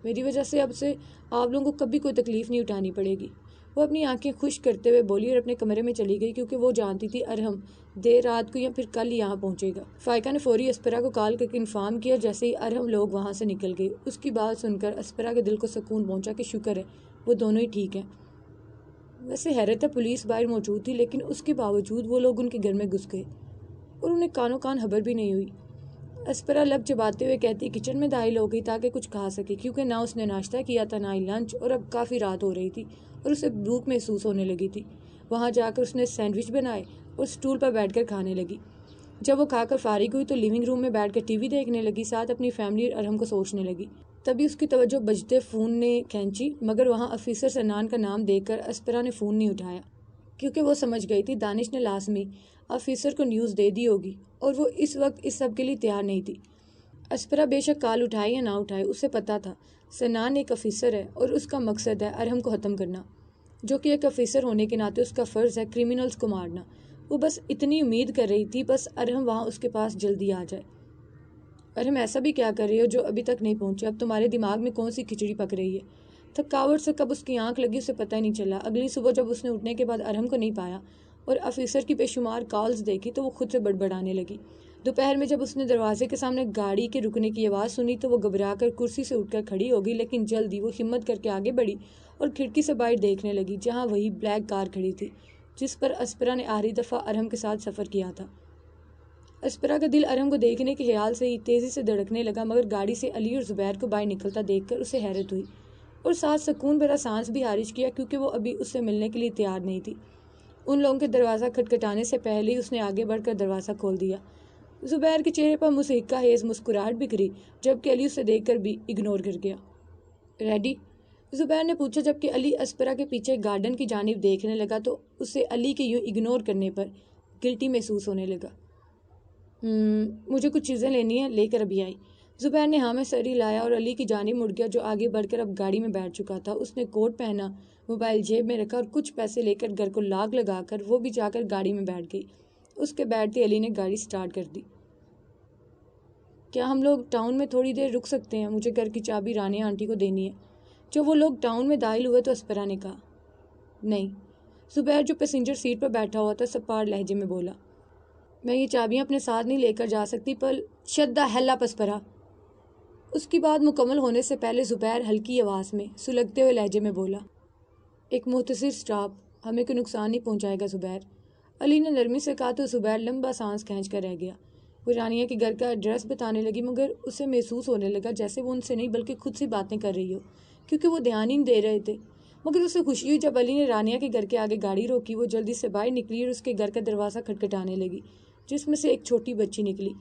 میری وجہ سے اب سے آپ لوگوں کو کبھی کوئی تکلیف نہیں اٹھانی پڑے گی۔ وہ اپنی آنکھیں خشک کرتے ہوئے بولی اور اپنے کمرے میں چلی گئی، کیونکہ وہ جانتی تھی ارہم دیر رات کو یا پھر کل یہاں پہنچے گا۔ فائقہ نے فوری اسپرا کو کال کر کے انفارم کیا، جیسے ہی ارہم لوگ وہاں سے نکل گئے۔ اس کی بات سن کر اسپرا کے دل کو سکون پہنچا کہ شکر ہے وہ دونوں ہی ٹھیک ہیں۔ ویسے حیرت ہے، پولیس باہر موجود تھی، لیکن اس کے باوجود وہ لوگ ان کے گھر میں گھس گئے اور انہیں کانوں کان خبر بھی نہیں ہوئی۔ اسپرا لب چباتے ہوئے کہتی کچن میں داخل ہو گئی تاکہ کچھ کھا سکے، کیونکہ نہ اس نے ناشتہ کیا تھا نہ ہی لنچ، اور اب کافی رات ہو رہی تھی اور اسے بھوک محسوس ہونے لگی تھی۔ وہاں جا کر اس نے سینڈوچ بنائے اور اسٹول پر بیٹھ کر کھانے لگی۔ جب وہ کھا کر فارغ ہوئی تو لیونگ روم میں بیٹھ کر ٹی وی دیکھنے لگی، ساتھ اپنی فیملی اور ارہم کو سوچنے لگی۔ تبھی اس کی توجہ بجتے فون نے کھینچی، مگر وہاں آفیسر سنان کا نام دیکھ کر اسپرا نے فون نہیں اٹھایا، کیونکہ وہ سمجھ گئی تھی دانش نے لازمی آفیسر کو نیوز دے دی ہوگی اور وہ اس وقت اس سب کے لیے تیار نہیں تھی۔ اسپرا بے شک کال اٹھائے یا نہ اٹھائے، اسے پتا تھا سنان ایک آفیسر ہے اور اس کا مقصد ہے ارہم کو ختم کرنا، جو کہ ایک آفیسر ہونے کے ناطے اس کا فرض ہے کرمنلز کو مارنا۔ وہ بس اتنی امید کر رہی تھی بس ارہم وہاں اس کے پاس جلدی آ جائے۔ ارہم ایسا بھی کیا کر رہی ہو جو ابھی تک نہیں پہنچے؟ اب تمہارے دماغ میں کون سی کھچڑی پک رہی ہے؟ تھکاوٹ سے کب اس کی آنکھ لگی اسے پتہ ہی نہیں چلا۔ اگلی صبح جب اس نے اٹھنے کے بعد ارہم کو نہیں پایا اور آفیسر کی بے شمار کالز دیکھی تو وہ خود سے بڑبڑانے لگی۔ دوپہر میں جب اس نے دروازے کے سامنے گاڑی کے رکنے کی آواز سنی تو وہ گھبرا کر کرسی سے اٹھ کر کھڑی ہو گئی، لیکن جلدی وہ ہمت کر کے آگے بڑھی اور کھڑکی سے باہر دیکھنے لگی، جہاں وہی بلیک کار کھڑی تھی جس پر اسپرا نے آخری دفعہ ارہم کے ساتھ سفر کیا تھا۔ اسپرا کا دل ارہم کو دیکھنے کے خیال سے ہی تیزی سے دھڑکنے لگا، مگر گاڑی سے علی اور زبیر کو باہر نکلتا دیکھ کر اسے حیرت ہوئی اور ساتھ سکون بھرا سانس بھی خارج کیا، کیونکہ وہ ابھی اس سے ملنے کے لیے تیار نہیں تھی۔ ان لوگوں کے دروازہ کھٹکھٹانے سے پہلے ہی اس نے آگے بڑھ کر دروازہ کھول دیا۔ زبیر کے چہرے پر مسحقہ خیز مسکراہٹ بکھری، جبکہ علی اسے دیکھ کر بھی اگنور کر گیا۔ ریڈی؟ زبیر نے پوچھا، جبکہ علی اسپرا کے پیچھے گارڈن کی جانب دیکھنے لگا تو اسے علی کے یوں اگنور کرنے پر گلٹی محسوس ہونے لگا۔ مجھے کچھ چیزیں لینی ہیں، لے کر ابھی آئی۔ زبیر نے ہاں میں سر ہلایا اور علی کی جانب مڑ گیا جو آگے بڑھ کر اب گاڑی میں بیٹھ چکا تھا۔ اس نے کوٹ پہنا، موبائل جیب میں رکھا اور کچھ پیسے لے کر گھر کو لاک لگا کر وہ بھی جا کر گاڑی میں بیٹھ گئی۔ اس کے بیٹھتے علی نے گاڑی سٹارٹ کر دی۔ کیا ہم لوگ ٹاؤن میں تھوڑی دیر رک سکتے ہیں؟ مجھے گھر کی چابی رانیہ آنٹی کو دینی ہے۔ جب وہ لوگ ٹاؤن میں داخل ہوئے تو اسپرا نے کہا۔ نہیں۔ زبیر جو پیسنجر سیٹ پر بیٹھا ہوا تھا سپاڑ لہجے میں بولا۔ میں یہ چابیاں اپنے ساتھ نہیں لے کر جا سکتی پر شت دا ہیل اپ اسپرا۔ اس کی بات مکمل ہونے سے پہلے زبیر ہلکی آواز میں سلگتے ہوئے لہجے میں بولا۔ ایک مختصر سٹاپ، ہمیں کوئی نقصان نہیں پہنچائے گا زبیر۔ علی نے نرمی سے کہا تو زبیر لمبا سانس کھینچ کر رہ گیا۔ وہ رانیہ کے گھر کا ایڈریس بتانے لگی مگر اسے محسوس ہونے لگا جیسے وہ ان سے نہیں بلکہ خود سے باتیں کر رہی ہو کیونکہ وہ دھیان ہی نہیں دے رہے تھے۔ مگر اسے خوشی ہوئی جب علی نے رانیہ کے گھر کے آگے گاڑی روکی۔ وہ جلدی سے باہر نکلی اور اس کے گھر کا دروازہ کھٹکھٹانے لگی جس میں سے ایک چھوٹی بچی نکلی۔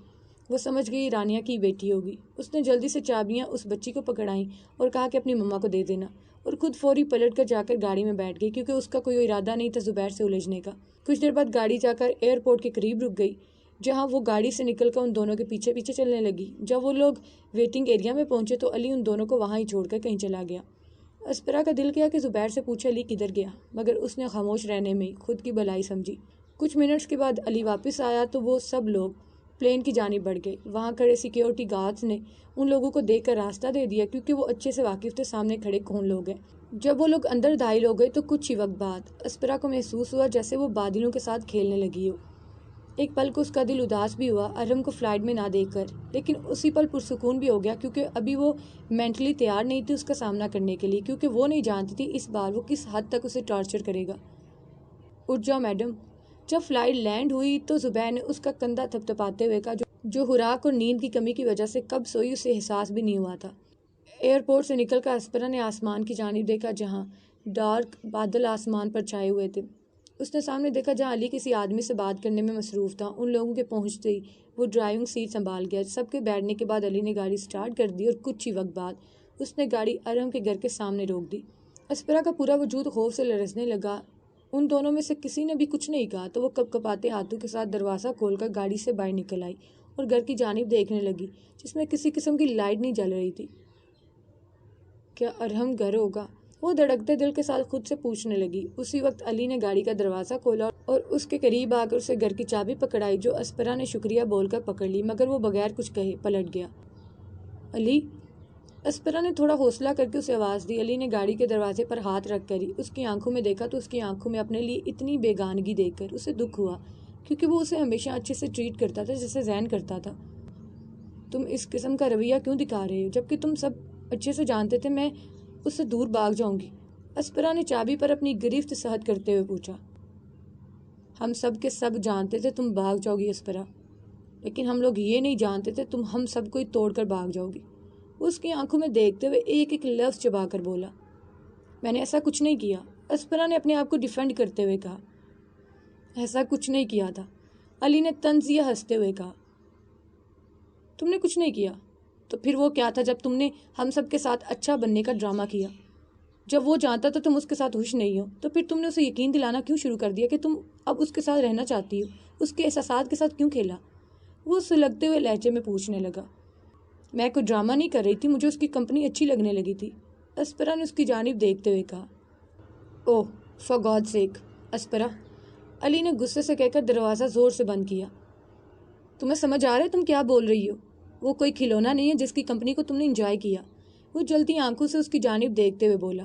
وہ سمجھ گئی رانیہ کی بیٹی ہوگی۔ اس نے جلدی سے چابیاں اس بچی کو پکڑائیں اور کہا کہ اپنی مما کو دے دینا، اور خود فوری پلٹ کر جا کر گاڑی میں بیٹھ گئی کیونکہ اس کا کوئی ارادہ نہیں تھا زبیر سے الجھنے کا۔ کچھ دیر بعد گاڑی جا کر ایئرپورٹ کے قریب رک گئی جہاں وہ گاڑی سے نکل کر ان دونوں کے پیچھے پیچھے چلنے لگی۔ جب وہ لوگ ویٹنگ ایریا میں پہنچے تو علی ان دونوں کو وہاں ہی چھوڑ کر کہیں چلا گیا۔ اسپرا کا دل کیا کہ زبیر سے پوچھے علی کدھر گیا، مگر اس نے خاموش رہنے میں خود کی بھلائی سمجھی۔ کچھ منٹس کے بعد علی واپس آیا تو وہ سب لوگ پلین کی جانب بڑھ گئے۔ وہاں کھڑے سیکیورٹی گارڈز نے ان لوگوں کو دیکھ کر راستہ دے دیا کیونکہ وہ اچھے سے واقف تھے سامنے کھڑے کون لوگ ہیں۔ جب وہ لوگ اندر داخل ہو گئے تو کچھ ہی وقت بعد اسپرا کو محسوس ہوا جیسے وہ بادلوں کے ساتھ کھیلنے لگی ہو۔ ایک پل کو اس کا دل اداس بھی ہوا ارم کو فلائٹ میں نہ دیکھ کر، لیکن اسی پل پرسکون بھی ہو گیا کیونکہ ابھی وہ مینٹلی تیار نہیں تھی اس کا سامنا کرنے کے لیے، کیونکہ وہ نہیں جانتی تھی اس بار وہ کس حد تک اسے ٹارچر کرے گا۔ اٹھ جاؤ میڈم۔ جب فلائٹ لینڈ ہوئی تو زبیر نے اس کا کندھا تھپتھپاتے ہوئے کہا جو خوراک اور نیند کی کمی کی وجہ سے کب سوئی اسے احساس بھی نہیں ہوا تھا۔ ایئرپورٹ سے نکل کر اسپرا نے آسمان کی جانب دیکھا جہاں ڈارک بادل آسمان پر چھائے ہوئے تھے۔ اس نے سامنے دیکھا جہاں علی کسی آدمی سے بات کرنے میں مصروف تھا۔ ان لوگوں کے پہنچتے ہی وہ ڈرائیونگ سیٹ سنبھال گیا۔ سب کے بیٹھنے کے بعد علی نے گاڑی سٹارٹ کر دی اور کچھ ہی وقت بعد اس نے گاڑی ارم کے گھر کے سامنے روک دی۔ اسپرا کا پورا وجود خوف سے لرزنے لگا۔ ان دونوں میں سے کسی نے بھی کچھ نہیں کہا تو وہ کپ کپاتے ہاتھوں کے ساتھ دروازہ کھول کر گاڑی سے باہر نکل آئی اور گھر کی جانب دیکھنے لگی جس میں کسی قسم کی لائٹ نہیں جل رہی تھی۔ کیا ارحم گھر ہوگا؟ وہ دھڑکتے دل کے ساتھ خود سے پوچھنے لگی۔ اسی وقت علی نے گاڑی کا دروازہ کھولا اور اس کے قریب آ کر اسے گھر کی چابی پکڑائی جو اسپرا نے شکریہ بول کر پکڑ لی مگر وہ بغیر کچھ کہے پلٹ گیا۔ علی؟ اسپرا نے تھوڑا حوصلہ کر کے اسے آواز دی۔ علی نے گاڑی کے دروازے پر ہاتھ رکھ کر اس کی آنکھوں میں دیکھا تو اس کی آنکھوں میں اپنے لیے اتنی بیگانگی دیکھ کر اسے دکھ ہوا کیونکہ وہ اسے ہمیشہ اچھے سے ٹریٹ کرتا تھا جیسے زین کرتا تھا۔ تم اس قسم کا رویہ کیوں دکھا رہے ہو جبکہ تم سب اچھے سے جانتے تھے میں اس سے دور بھاگ جاؤں گی؟ اسپرا نے چابی پر اپنی گرفت سہت کرتے ہوئے پوچھا۔ ہم سب کے سب جانتے تھے تم بھاگ جاؤ گی اسپرا، لیکن ہم لوگ یہ نہیں جانتے تھے تم ہم سب کو ہی توڑ کر بھاگ جاؤ گی۔ اس کی آنکھوں میں دیکھتے ہوئے ایک ایک لفظ چبا کر بولا۔ میں نے ایسا کچھ نہیں کیا، اسپرا نے اپنے آپ کو ڈیفینڈ کرتے ہوئے کہا۔ ایسا کچھ نہیں کیا تھا، علی نے طنزیہ ہنستے ہوئے کہا۔ تم نے کچھ نہیں کیا تو پھر وہ کیا تھا جب تم نے ہم سب کے ساتھ اچھا بننے کا ڈرامہ کیا؟ جب وہ جانتا تھا تم اس کے ساتھ خوش نہیں ہو تو پھر تم نے اسے یقین دلانا کیوں شروع کر دیا کہ تم اب اس کے ساتھ رہنا چاہتی ہو؟ اس کے احساسات کے ساتھ کیوں کھیلا؟ وہ سلگتے ہوئے لہجے میں پوچھنے لگا۔ میں کوئی ڈرامہ نہیں کر رہی تھی، مجھے اس کی کمپنی اچھی لگنے لگی تھی، اسپرا نے اس کی جانب دیکھتے ہوئے کہا۔ اوہ فار گاڈ سیک اسپرا، علی نے غصے سے کہہ کر دروازہ زور سے بند کیا۔ تمہیں سمجھ آ رہا ہے تم کیا بول رہی ہو؟ وہ کوئی کھلونا نہیں ہے جس کی کمپنی کو تم نے انجوائے کیا۔ وہ جلتی آنکھوں سے اس کی جانب دیکھتے ہوئے بولا۔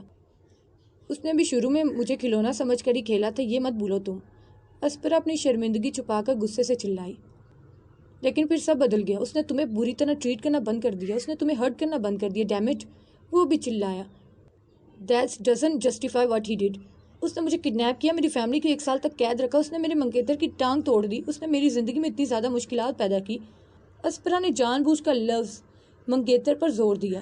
اس نے بھی شروع میں مجھے کھلونا سمجھ کر ہی کھیلا تھا، یہ مت بھولو تم، اسپرا اپنی شرمندگی چھپا کر غصے سے چلائی۔ لیکن پھر سب بدل گیا، اس نے تمہیں بری طرح ٹریٹ کرنا بند کر دیا، اس نے تمہیں ہرٹ کرنا بند کر دیا، ڈیمیج۔ وہ بھی چلایا۔ That doesn't justify what he did. اس نے مجھے کڈنیپ کیا، میری فیملی کو 1 سال تک قید رکھا، اس نے میرے منگیتر کی ٹانگ توڑ دی، اس نے میری زندگی میں اتنی زیادہ مشکلات پیدا کی۔ اسپرا نے جان بوجھ کر لفظ منگیتر پر زور دیا۔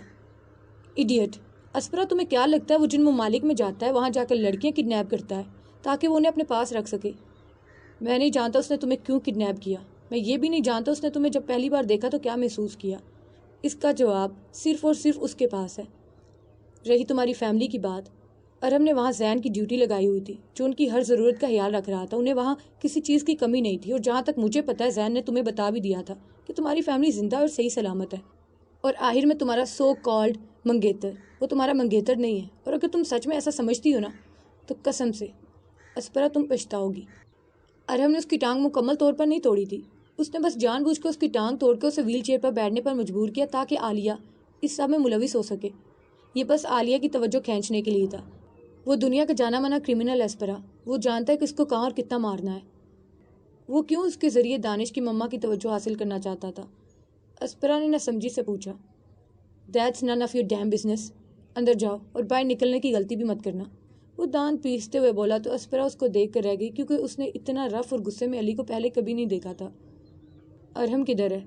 ایڈیٹ! اسپرا تمہیں کیا لگتا ہے وہ جن ممالک میں جاتا ہے وہاں جا کر لڑکیاں کڈنیپ کرتا ہے تاکہ وہ انہیں اپنے پاس رکھ سکے؟ میں نہیں جانتا اس نے تمہیں کیوں کڈنیپ کیا، میں یہ بھی نہیں جانتا اس نے تمہیں جب پہلی بار دیکھا تو کیا محسوس کیا۔ اس کا جواب صرف اور صرف اس کے پاس ہے۔ رہی تمہاری فیملی کی بات، ارم نے وہاں زین کی ڈیوٹی لگائی ہوئی تھی جو ان کی ہر ضرورت کا خیال رکھ رہا تھا، انہیں وہاں کسی چیز کی کمی نہیں تھی، اور جہاں تک مجھے پتا ہے زین نے تمہیں بتا بھی دیا تھا کہ تمہاری فیملی زندہ اور صحیح سلامت ہے۔ اور آخر میں تمہارا سو کالڈ منگیتر وہ تمہارا منگیتر نہیں ہے، اور اگر تم سچ میں ایسا سمجھتی ہو نا تو قسم سے اسپرا تم پچھتاؤ گی۔ ارہم نے اس کی ٹانگ مکمل طور پر نہیں توڑی تھی، اس نے بس جان بوجھ کر اس کی ٹانگ توڑ کے اسے ویل چیئر پر بیٹھنے پر مجبور کیا تاکہ عالیہ اس سب میں ملوث ہو سکے۔ یہ بس عالیہ کی توجہ کھینچنے کے لیے تھا۔ وہ دنیا کا جانا مانا کرمنل ہے اسپرا، وہ جانتا ہے کہ اس کو کہاں اور کتنا مارنا ہے۔ وہ کیوں اس کے ذریعے دانش کی مما کی توجہ حاصل کرنا چاہتا تھا؟ اسپرا نے نہ سمجھی سے پوچھا۔ That's none of your damn business, اندر جاؤ اور باہر نکلنے کی غلطی بھی مت کرنا۔ وہ دانت پیستے ہوئے بولا تو اسپرا اس کو دیکھ کر رہ گئی، کیونکہ اس نے اتنا رف اور غصے میں علی کو پہلے کبھی نہیں دیکھا تھا۔ ارہم کدھر ہے؟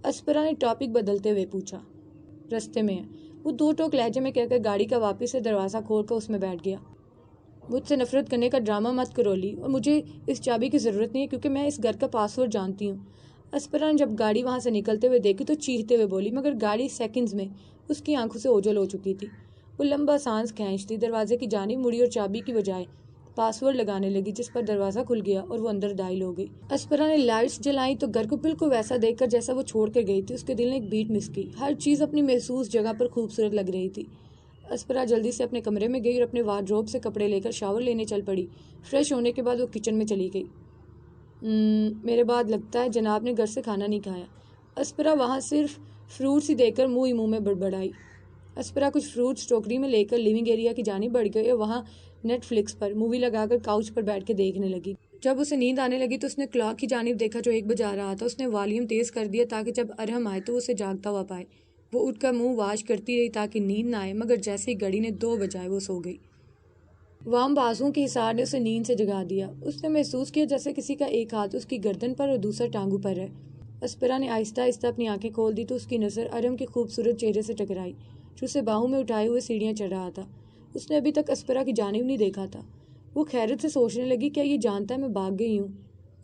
اسپرا نے ٹاپک بدلتے ہوئے پوچھا۔ رستے میں ہے، وہ دو ٹوک لہجے میں کہہ کر گاڑی کا واپس سے دروازہ کھول کر اس میں بیٹھ گیا۔ مجھ سے نفرت کرنے کا ڈرامہ مت کرو لی، اور مجھے اس چابی کی ضرورت نہیں ہے کیونکہ میں اس گھر کا پاسورڈ جانتی ہوں۔ اسپرا نے جب گاڑی وہاں سے نکلتے ہوئے دیکھی تو چیختے ہوئے بولی، مگر گاڑی سیکنڈز میں اس کی آنکھوں سے اوجھل ہو چکی تھی۔ وہ لمبا سانس کھینچتی دروازے کی جانب مڑی اور چابی کی بجائے پاسورڈ لگانے لگی، جس پر دروازہ کھل گیا اور وہ اندر داخل ہو گئی۔ اسپرا نے لائٹس جلائیں تو گھر کو بالکل ویسا دیکھ کر جیسا وہ چھوڑ کر گئی تھی۔ اس کے دل نے ایک بیٹ مس کی، ہر چیز اپنی محسوس جگہ پر خوبصورت لگ رہی تھی۔ اسپرا جلدی سے اپنے کمرے میں گئی اور اپنے وارڈروب سے کپڑے لے کر شاور لینے چل پڑی۔ فریش ہونے کے بعد وہ کچن میں چلی گئی۔ میرے بعد لگتا ہے جناب نے گھر سے کھانا نہیں کھایا۔ اسپرا وہاں صرف فروٹس ہی دیکھ کر منہ ہی منہ میں بڑبڑائی۔ اسپرا کچھ فروٹس ٹوکری میں لے کر لیونگ ایریا کی جانب بڑھ گئی اور وہاں نیٹ فلکس پر مووی لگا کر کاؤچ پر بیٹھ کے دیکھنے لگی۔ جب اسے نیند آنے لگی تو اس نے کلاک کی جانب دیکھا جو 1 بجا رہا تھا۔ اس نے والیوم تیز کر دیا تاکہ جب ارہم آئے تو وہ اسے جاگتا ہوا پائے۔ وہ اٹھ کر منہ واش کرتی رہی تاکہ نیند نہ آئے، مگر جیسے ہی گھڑی نے 2 بجائے وہ سو گئی۔ وام بازوؤں کے حصار نے اسے نیند سے جگا دیا۔ اس نے محسوس کیا جیسے کسی کا ایک ہاتھ اس کی گردن پر اور دوسرا ٹانگوں پر ہے۔ اسپرا نے آہستہ آہستہ اپنی آنکھیں کھول دی تو اس کی نظر ارہم کے خوبصورت چہرے سے ٹکرائی جو اسے باہوں میں اٹھائے ہوئے سیڑھیاں چڑھ رہا تھا۔ اس نے ابھی تک اسپرا کی جانب نہیں دیکھا تھا۔ وہ حیرت سے سوچنے لگی، کیا یہ جانتا ہے میں بھاگ گئی ہوں؟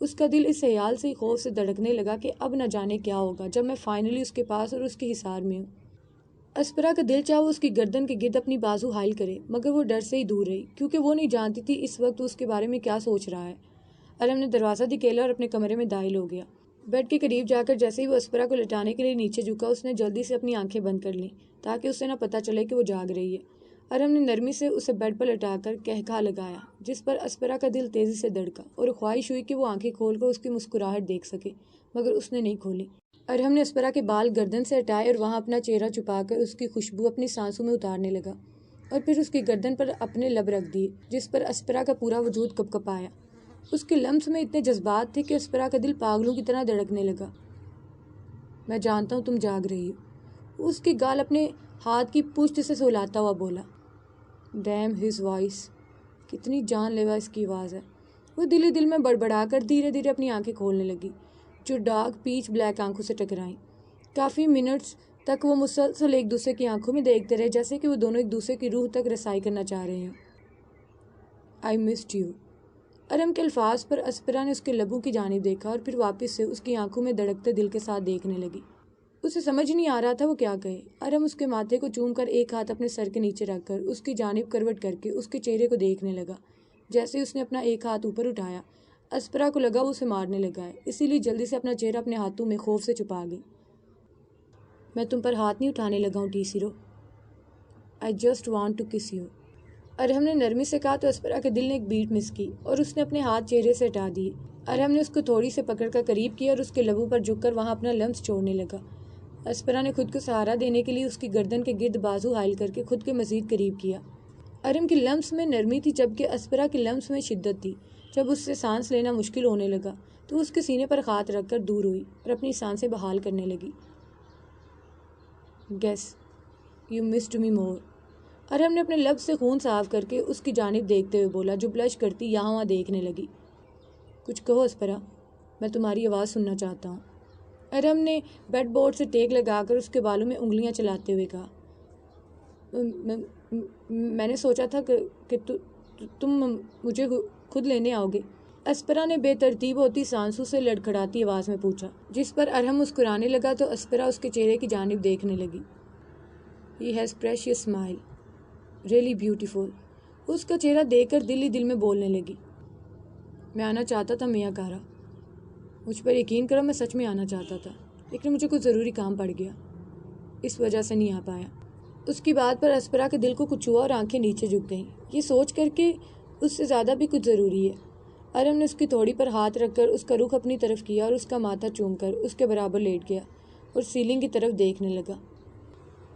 اس کا دل اس خیال سے خوف سے دھڑکنے لگا کہ اب نہ جانے کیا ہوگا جب میں فائنلی اس کے پاس اور اس کے حصار میں ہوں۔ اسپرا کا دل چاہا وہ اس کی گردن کے گرد اپنی بازو حائل کرے، مگر وہ ڈر سے ہی دور رہی، کیونکہ وہ نہیں جانتی تھی اس وقت وہ اس کے بارے میں کیا سوچ رہا ہے۔ ارہم نے دروازہ دھکیلا اور اپنے کمرے میں داخل ہو گیا۔ بیڈ کے قریب جا کر جیسے ہی وہ اسپرا کو لٹانے کے لیے نیچے جھکا، اس نے جلدی سے اپنی آنکھیں بند کر لیں تاکہ اسے نہ پتہ چلے کہ وہ جاگ رہی ہے۔ ارہم نے نرمی سے اسے بیڈ پر لٹا کر قہقہا لگایا، جس پر اسپرا کا دل تیزی سے دھڑکا اور خواہش ہوئی کہ وہ آنکھیں کھول کر اس کی مسکراہٹ دیکھ سکے، مگر اس نے نہیں کھولی۔ ارہم نے اسپرا کے بال گردن سے ہٹائے اور وہاں اپنا چہرہ چھپا کر اس کی خوشبو اپنی سانسوں میں اتارنے لگا، اور پھر اس کی گردن پر اپنے لب رکھ دیے، جس پر اسپرا کا پورا وجود کپ کپایا۔ اس کے لمس میں اتنے جذبات تھے کہ اسپرا کا دل پاگلوں کی طرح دھڑکنے لگا۔ میں جانتا ہوں تم جاگ رہی ہو، اس کی گال اپنے ہاتھ کی پشت سے سہلاتا ہوا بولا۔ ڈیم ہز وائس، کتنی جان لیوا اس کی آواز ہے۔ وہ دل ہی دل میں بڑبڑا کر دھیرے دھیرے اپنی آنکھیں کھولنے لگی، جو ڈارک پیچ بلیک آنکھوں سے ٹکرائیں۔ کافی منٹس تک وہ مسلسل ایک دوسرے کی آنکھوں میں دیکھتے رہے، جیسے کہ وہ دونوں ایک دوسرے کی روح تک رسائی کرنا چاہ رہے ہیں۔ آئی مسڈ یو۔ ارہم کے الفاظ پر اسپرا نے اس کے لبوں کی جانب دیکھا اور پھر واپس سے اس کی آنکھوں میں دھڑکتے دل کے ساتھ دیکھنے لگی۔ اسے سمجھ نہیں آ رہا تھا وہ کیا کہے۔ ارہم اس کے ماتھے کو چوم کر ایک ہاتھ اپنے سر کے نیچے رکھ کر اس کی جانب کروٹ کر کے اس کے چہرے کو دیکھنے لگا۔ جیسے ہی اس نے اپنا ایک ہاتھ اوپر اٹھایا، اسپرا کو لگا وہ اسے مارنے لگا ہے، اسی لیے جلدی سے اپنا چہرہ اپنے ہاتھوں میں خوف سے چھپا گئی۔ میں تم پر ہاتھ نہیں اٹھانے لگا ہوں ٹیسیرو، آئی جسٹ وانٹ ٹو کس یو، ارہم نے نرمی سے کہا تو اسپرا کے دل نے ایک بیٹ مس کی اور اس نے اپنے ہاتھ چہرے سے ہٹا دیے۔ ارہم نے اس کو تھوڑی سے پکڑ کر قریب کیا اور اس کے لبوں پر جھک کر وہاں اپنا لمس چھوڑنے لگا۔ اسپرا نے خود کو سہارا دینے کے لیے اس کی گردن کے گرد بازو حائل کر کے خود کے مزید قریب کیا۔ ارہم کی لمس میں نرمی تھی جبکہ اسپرا کی لمس میں شدت تھی۔ جب اس سے سانس لینا مشکل ہونے لگا تو اس کے سینے پر ہاتھ رکھ کر دور ہوئی اور اپنی سانسیں بحال کرنے لگی۔ گیس یو مسڈ می مور، ارہم نے اپنے لب سے خون صاف کر کے اس کی جانب دیکھتے ہوئے بولا، جو بلش کرتی یہاں وہاں دیکھنے لگی۔ کچھ کہو اسپرا، میں تمہاری آواز سننا چاہتا ہوں۔ ارہم نے بیڈ بورڈ سے ٹیک لگا کر اس کے بالوں میں انگلیاں چلاتے ہوئے کہا، میں نے سوچا تھا کہ تم مجھے خود لینے آؤ گے، اسپرا نے بے ترتیب ہوتی سانسوں سے لڑکھڑاتی آواز میں پوچھا، جس پر ارہم مسکرانے لگا تو اسپرا اس کے چہرے کی جانب دیکھنے لگی۔ He has precious smile, really beautiful, اس کا چہرہ دیکھ کر دل ہی دل میں بولنے لگی۔ میں آنا چاہتا تھا میاں کارا، مجھ پر یقین کرو میں سچ میں آنا چاہتا تھا، لیکن مجھے کچھ ضروری کام پڑ گیا۔ اس وجہ سے نہیں آ پایا۔ اس کی بات پر اسپرا کے دل کو کچھ ہوا اور آنکھیں نیچے جھک گئیں، یہ سوچ کر کہ اس سے زیادہ بھی کچھ ضروری ہے۔ ارم نے اس کی تھوڑی پر ہاتھ رکھ کر اس کا رخ اپنی طرف کیا اور اس کا ماتھا چوم کر اس کے برابر لیٹ گیا اور سیلنگ کی طرف دیکھنے لگا۔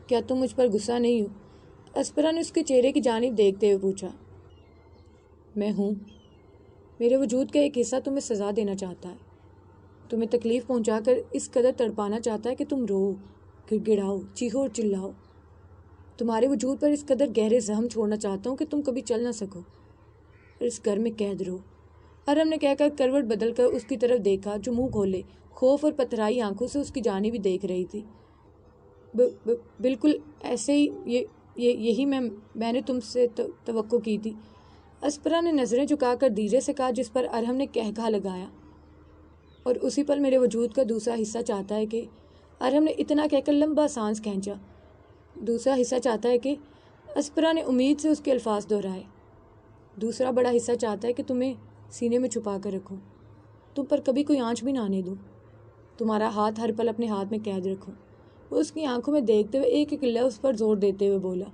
کیا تم مجھ پر غصہ نہیں ہو؟ اسپرا نے اس کے چہرے کی جانب دیکھتے ہوئے پوچھا۔ میں ہوں۔ میرے وجود کا ایک حصہ تمہیں سزا دینا چاہتا ہے، تمہیں تکلیف پہنچا کر اس قدر تڑپانا چاہتا ہے کہ تم رو، گڑ گڑاؤ، چیخو اور چلاؤ۔ تمہارے وجود پر اس قدر گہرے زخم چھوڑنا چاہتا ہوں کہ تم کبھی چل نہ سکو اور اس گھر میں قید رہو۔ ارم نے کہہ کر کروٹ بدل کر اس کی طرف دیکھا جو منہ کھولے خوف اور پتھرائی آنکھوں سے اس کی جانب ہی دیکھ رہی تھی۔ بالکل ایسے ہی، یہی میں نے تم سے توقع کی تھی، اسپرا نے نظریں جھکا کر دھیرے سے کہا، جس پر ارہم نے قہقہا لگایا اور اسی پل میرے وجود کا دوسرا حصہ چاہتا ہے کہ ارہم نے اتنا کہہ کر لمبا سانس کھینچا۔ دوسرا حصہ چاہتا ہے کہ اسپرا نے امید سے اس کے الفاظ دہرائے۔ دوسرا بڑا حصہ چاہتا ہے کہ تمہیں سینے میں چھپا کر رکھوں، تم پر کبھی کوئی آنچ بھی نہ آنے دوں، تمہارا ہاتھ ہر پل اپنے ہاتھ میں قید رکھوں۔ وہ اس کی آنکھوں میں دیکھتے ہوئے ایک ایک لفظ پر زور دیتے ہوئے بولا۔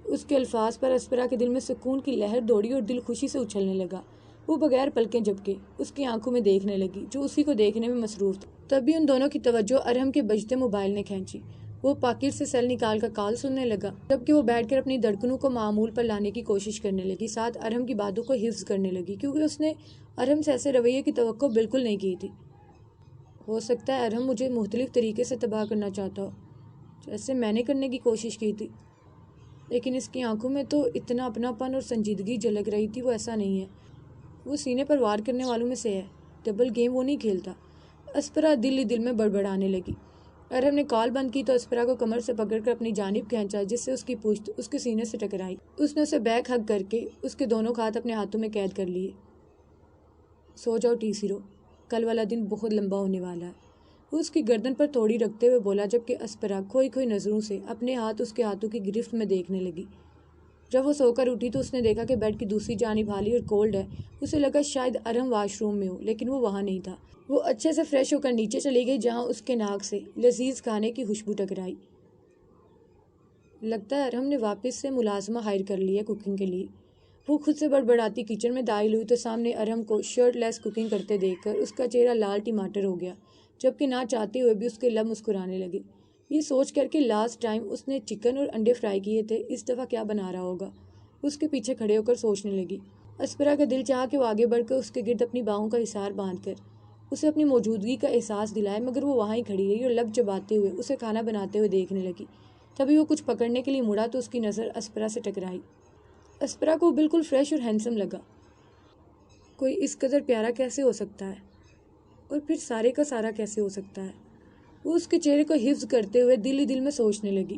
اس کے الفاظ پر اسپرا کے دل میں سکون کی لہر دوڑی اور دل خوشی سے اچھلنے لگا۔ وہ بغیر پلکیں جھپکے اس کی آنکھوں میں دیکھنے لگی جو اسی کو دیکھنے میں مصروف تھی۔ تبھی ان دونوں کی توجہ ارہم کے بجتے موبائل نے کھینچی۔ وہ پاکٹ سے سیل نکال کر کال سننے لگا، جبکہ وہ بیٹھ کر اپنی دھڑکنوں کو معمول پر لانے کی کوشش کرنے لگی، ساتھ ارہم کی باتوں کو حفظ کرنے لگی، کیونکہ اس نے ارہم سے ایسے رویے کی توقع بالکل نہیں کی تھی۔ ہو سکتا ہے ارہم مجھے مختلف طریقے سے تباہ کرنا چاہتا ہو، جیسے میں نے کرنے کی کوشش کی تھی، لیکن اس کی آنکھوں میں تو اتنا اپناپن اور سنجیدگی جھلک رہی تھی۔ وہ ایسا نہیں ہے، وہ سینے پر وار کرنے والوں میں سے ہے، ڈبل گیم وہ نہیں کھیلتا۔ اسپرا دل ہی دل میں بڑبڑانے لگی۔ ارہم نے کال بند کی تو اسپرا کو کمر سے پکڑ کر اپنی جانب کھینچا، جس سے اس کی پشت اس کے سینے سے ٹکرائی۔ اس نے اسے بیک ہگ کر کے اس کے دونوں ہاتھ اپنے ہاتھوں میں قید کر لیے۔ سو جاؤ ٹیسیرو، کل والا دن بہت لمبا ہونے والا ہے، وہ اس کی گردن پر تھوڑی رکھتے ہوئے بولا، جبکہ اسپرا کھوئی کھوئی نظروں سے اپنے ہاتھ اس کے ہاتھوں کی گرفت میں دیکھنے لگی۔ جب وہ سو کر اٹھی تو اس نے دیکھا کہ بیڈ کی دوسری جانب خالی اور کولڈ ہے۔ اسے لگا شاید ارہم واش روم میں ہو، لیکن وہ وہاں نہیں تھا۔ وہ اچھے سے فریش ہو کر نیچے چلی گئی، جہاں اس کے ناک سے لذیذ کھانے کی خوشبو ٹکرائی۔ لگتا ہے ارہم نے واپس سے ملازمہ ہائر کر لی ہے کوکنگ کے لیے۔ وہ خود سے بڑبڑاتی کچن میں داخل ہوئی تو سامنے ارہم کو شرٹ لیس کوکنگ کرتے دیکھ کر اس کا چہرہ لال ٹماٹر ہو گیا، جبکہ نہ چاہتے ہوئے بھی اس کے لب مسکرانے لگے، یہ سوچ کر کہ لاسٹ ٹائم اس نے چکن اور انڈے فرائی کیے تھے، اس دفعہ کیا بنا رہا ہوگا۔ اس کے پیچھے کھڑے ہو کر سوچنے لگی۔ اسپرا کا دل چاہا کہ وہ آگے بڑھ کر اس کے گرد اپنی باہوں کا حصار باندھ کر اسے اپنی موجودگی کا احساس دلائے، مگر وہ وہاں ہی کھڑی رہی اور لب چباتے ہوئے اسے کھانا بناتے ہوئے دیکھنے لگی۔ تبھی وہ کچھ پکڑنے کے لیے مڑا تو اس کی نظر اسپرا سے ٹکرائی۔ اسپرا کو بالکل فریش اور ہینڈسم لگا۔ کوئی اس قدر پیارا کیسے ہو سکتا ہے، اور پھر سارے کا سارا کیسے ہو سکتا ہے؟ وہ اس کے چہرے کو حفظ کرتے ہوئے دل ہی دل میں سوچنے لگی۔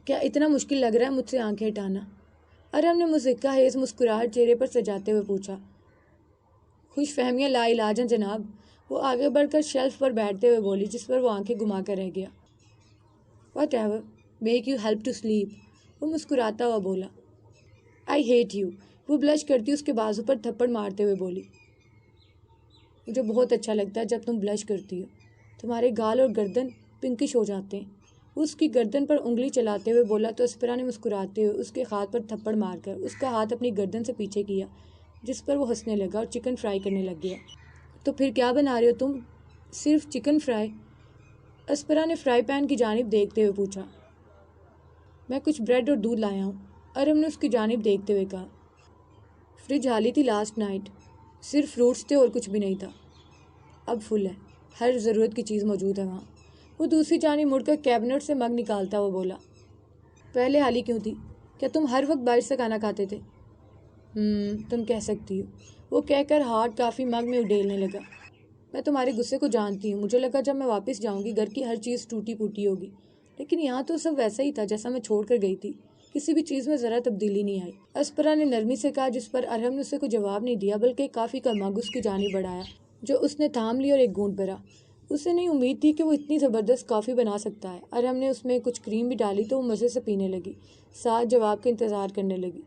کیا اتنا مشکل لگ رہا ہے مجھ سے آنکھیں ہٹانا؟ ارہم نے مضحکہ خیز مسکراہٹ چہرے پر سجاتے ہوئے پوچھا۔ خوش فہمیاں لا علاج ہیں جناب، وہ آگے بڑھ کر شیلف پر بیٹھتے ہوئے بولی، جس پر وہ آنکھیں گھما کر رہ گیا۔ Whatever make you help to sleep, وہ مسکراتا ہوا بولا۔ آئی ہیٹ یو، وہ بلش کرتی اس کے بازو پر تھپڑ مارتے ہوئے بولی۔ مجھے بہت اچھا لگتا ہے جب تم بلش کرتی ہو، تمہارے گال اور گردن پنکش ہو جاتے ہیں، وہ اس کی گردن پر انگلی چلاتے ہوئے بولا تو اسپرا نے مسکراتے ہوئے اس کے ہاتھ پر تھپڑ مار کر اس کا ہاتھ اپنی گردن سے پیچھے کیا، جس پر وہ ہنسنے لگا اور چکن فرائی کرنے لگ گیا۔ تو پھر کیا بنا رہے ہو تم؟ صرف چکن فرائی؟ اسپرا نے فرائی پین کی جانب دیکھتے ہوئے پوچھا۔ میں کچھ بریڈ اور دودھ لایا ہوں، ارہم نے اس کی جانب دیکھتے ہوئے کہا۔ فریج خالی تھی لاسٹ نائٹ، صرف فروٹس تھے اور کچھ بھی نہیں تھا، اب فل ہے، ہر ضرورت کی چیز موجود ہے وہاں۔ وہ دوسری جانب مڑ کر کیبنٹ سے مگ نکالتا ہوا بولا۔ پہلے خالی کیوں تھی؟ کیا تم ہر وقت باہر سے کھانا کھاتے تھے؟ تم کہہ سکتی ہو، وہ کہہ کر ہارڈ کافی مگ میں اڈیلنے لگا۔ میں تمہارے غصے کو جانتی ہوں، مجھے لگا جب میں واپس جاؤں گی گھر کی ہر چیز ٹوٹی پھوٹی ہوگی، لیکن یہاں تو سب ویسا ہی تھا جیسا میں چھوڑ کر گئی تھی، کسی بھی چیز میں ذرا تبدیلی نہیں آئی، اسپرا نے نرمی سے کہا، جس پر ارہم نے اسے کوئی جواب نہیں دیا بلکہ کافی کا مگ اس کی جانب بڑھایا جو اس نے تھام لی اور ایک گھونٹ بھرا۔ اسے نہیں امید تھی کہ وہ اتنی زبردست کافی بنا سکتا ہے۔ ارہم نے اس میں کچھ کریم بھی ڈالی تو وہ مزے سے پینے لگی، ساتھ جواب کا انتظار کرنے لگی۔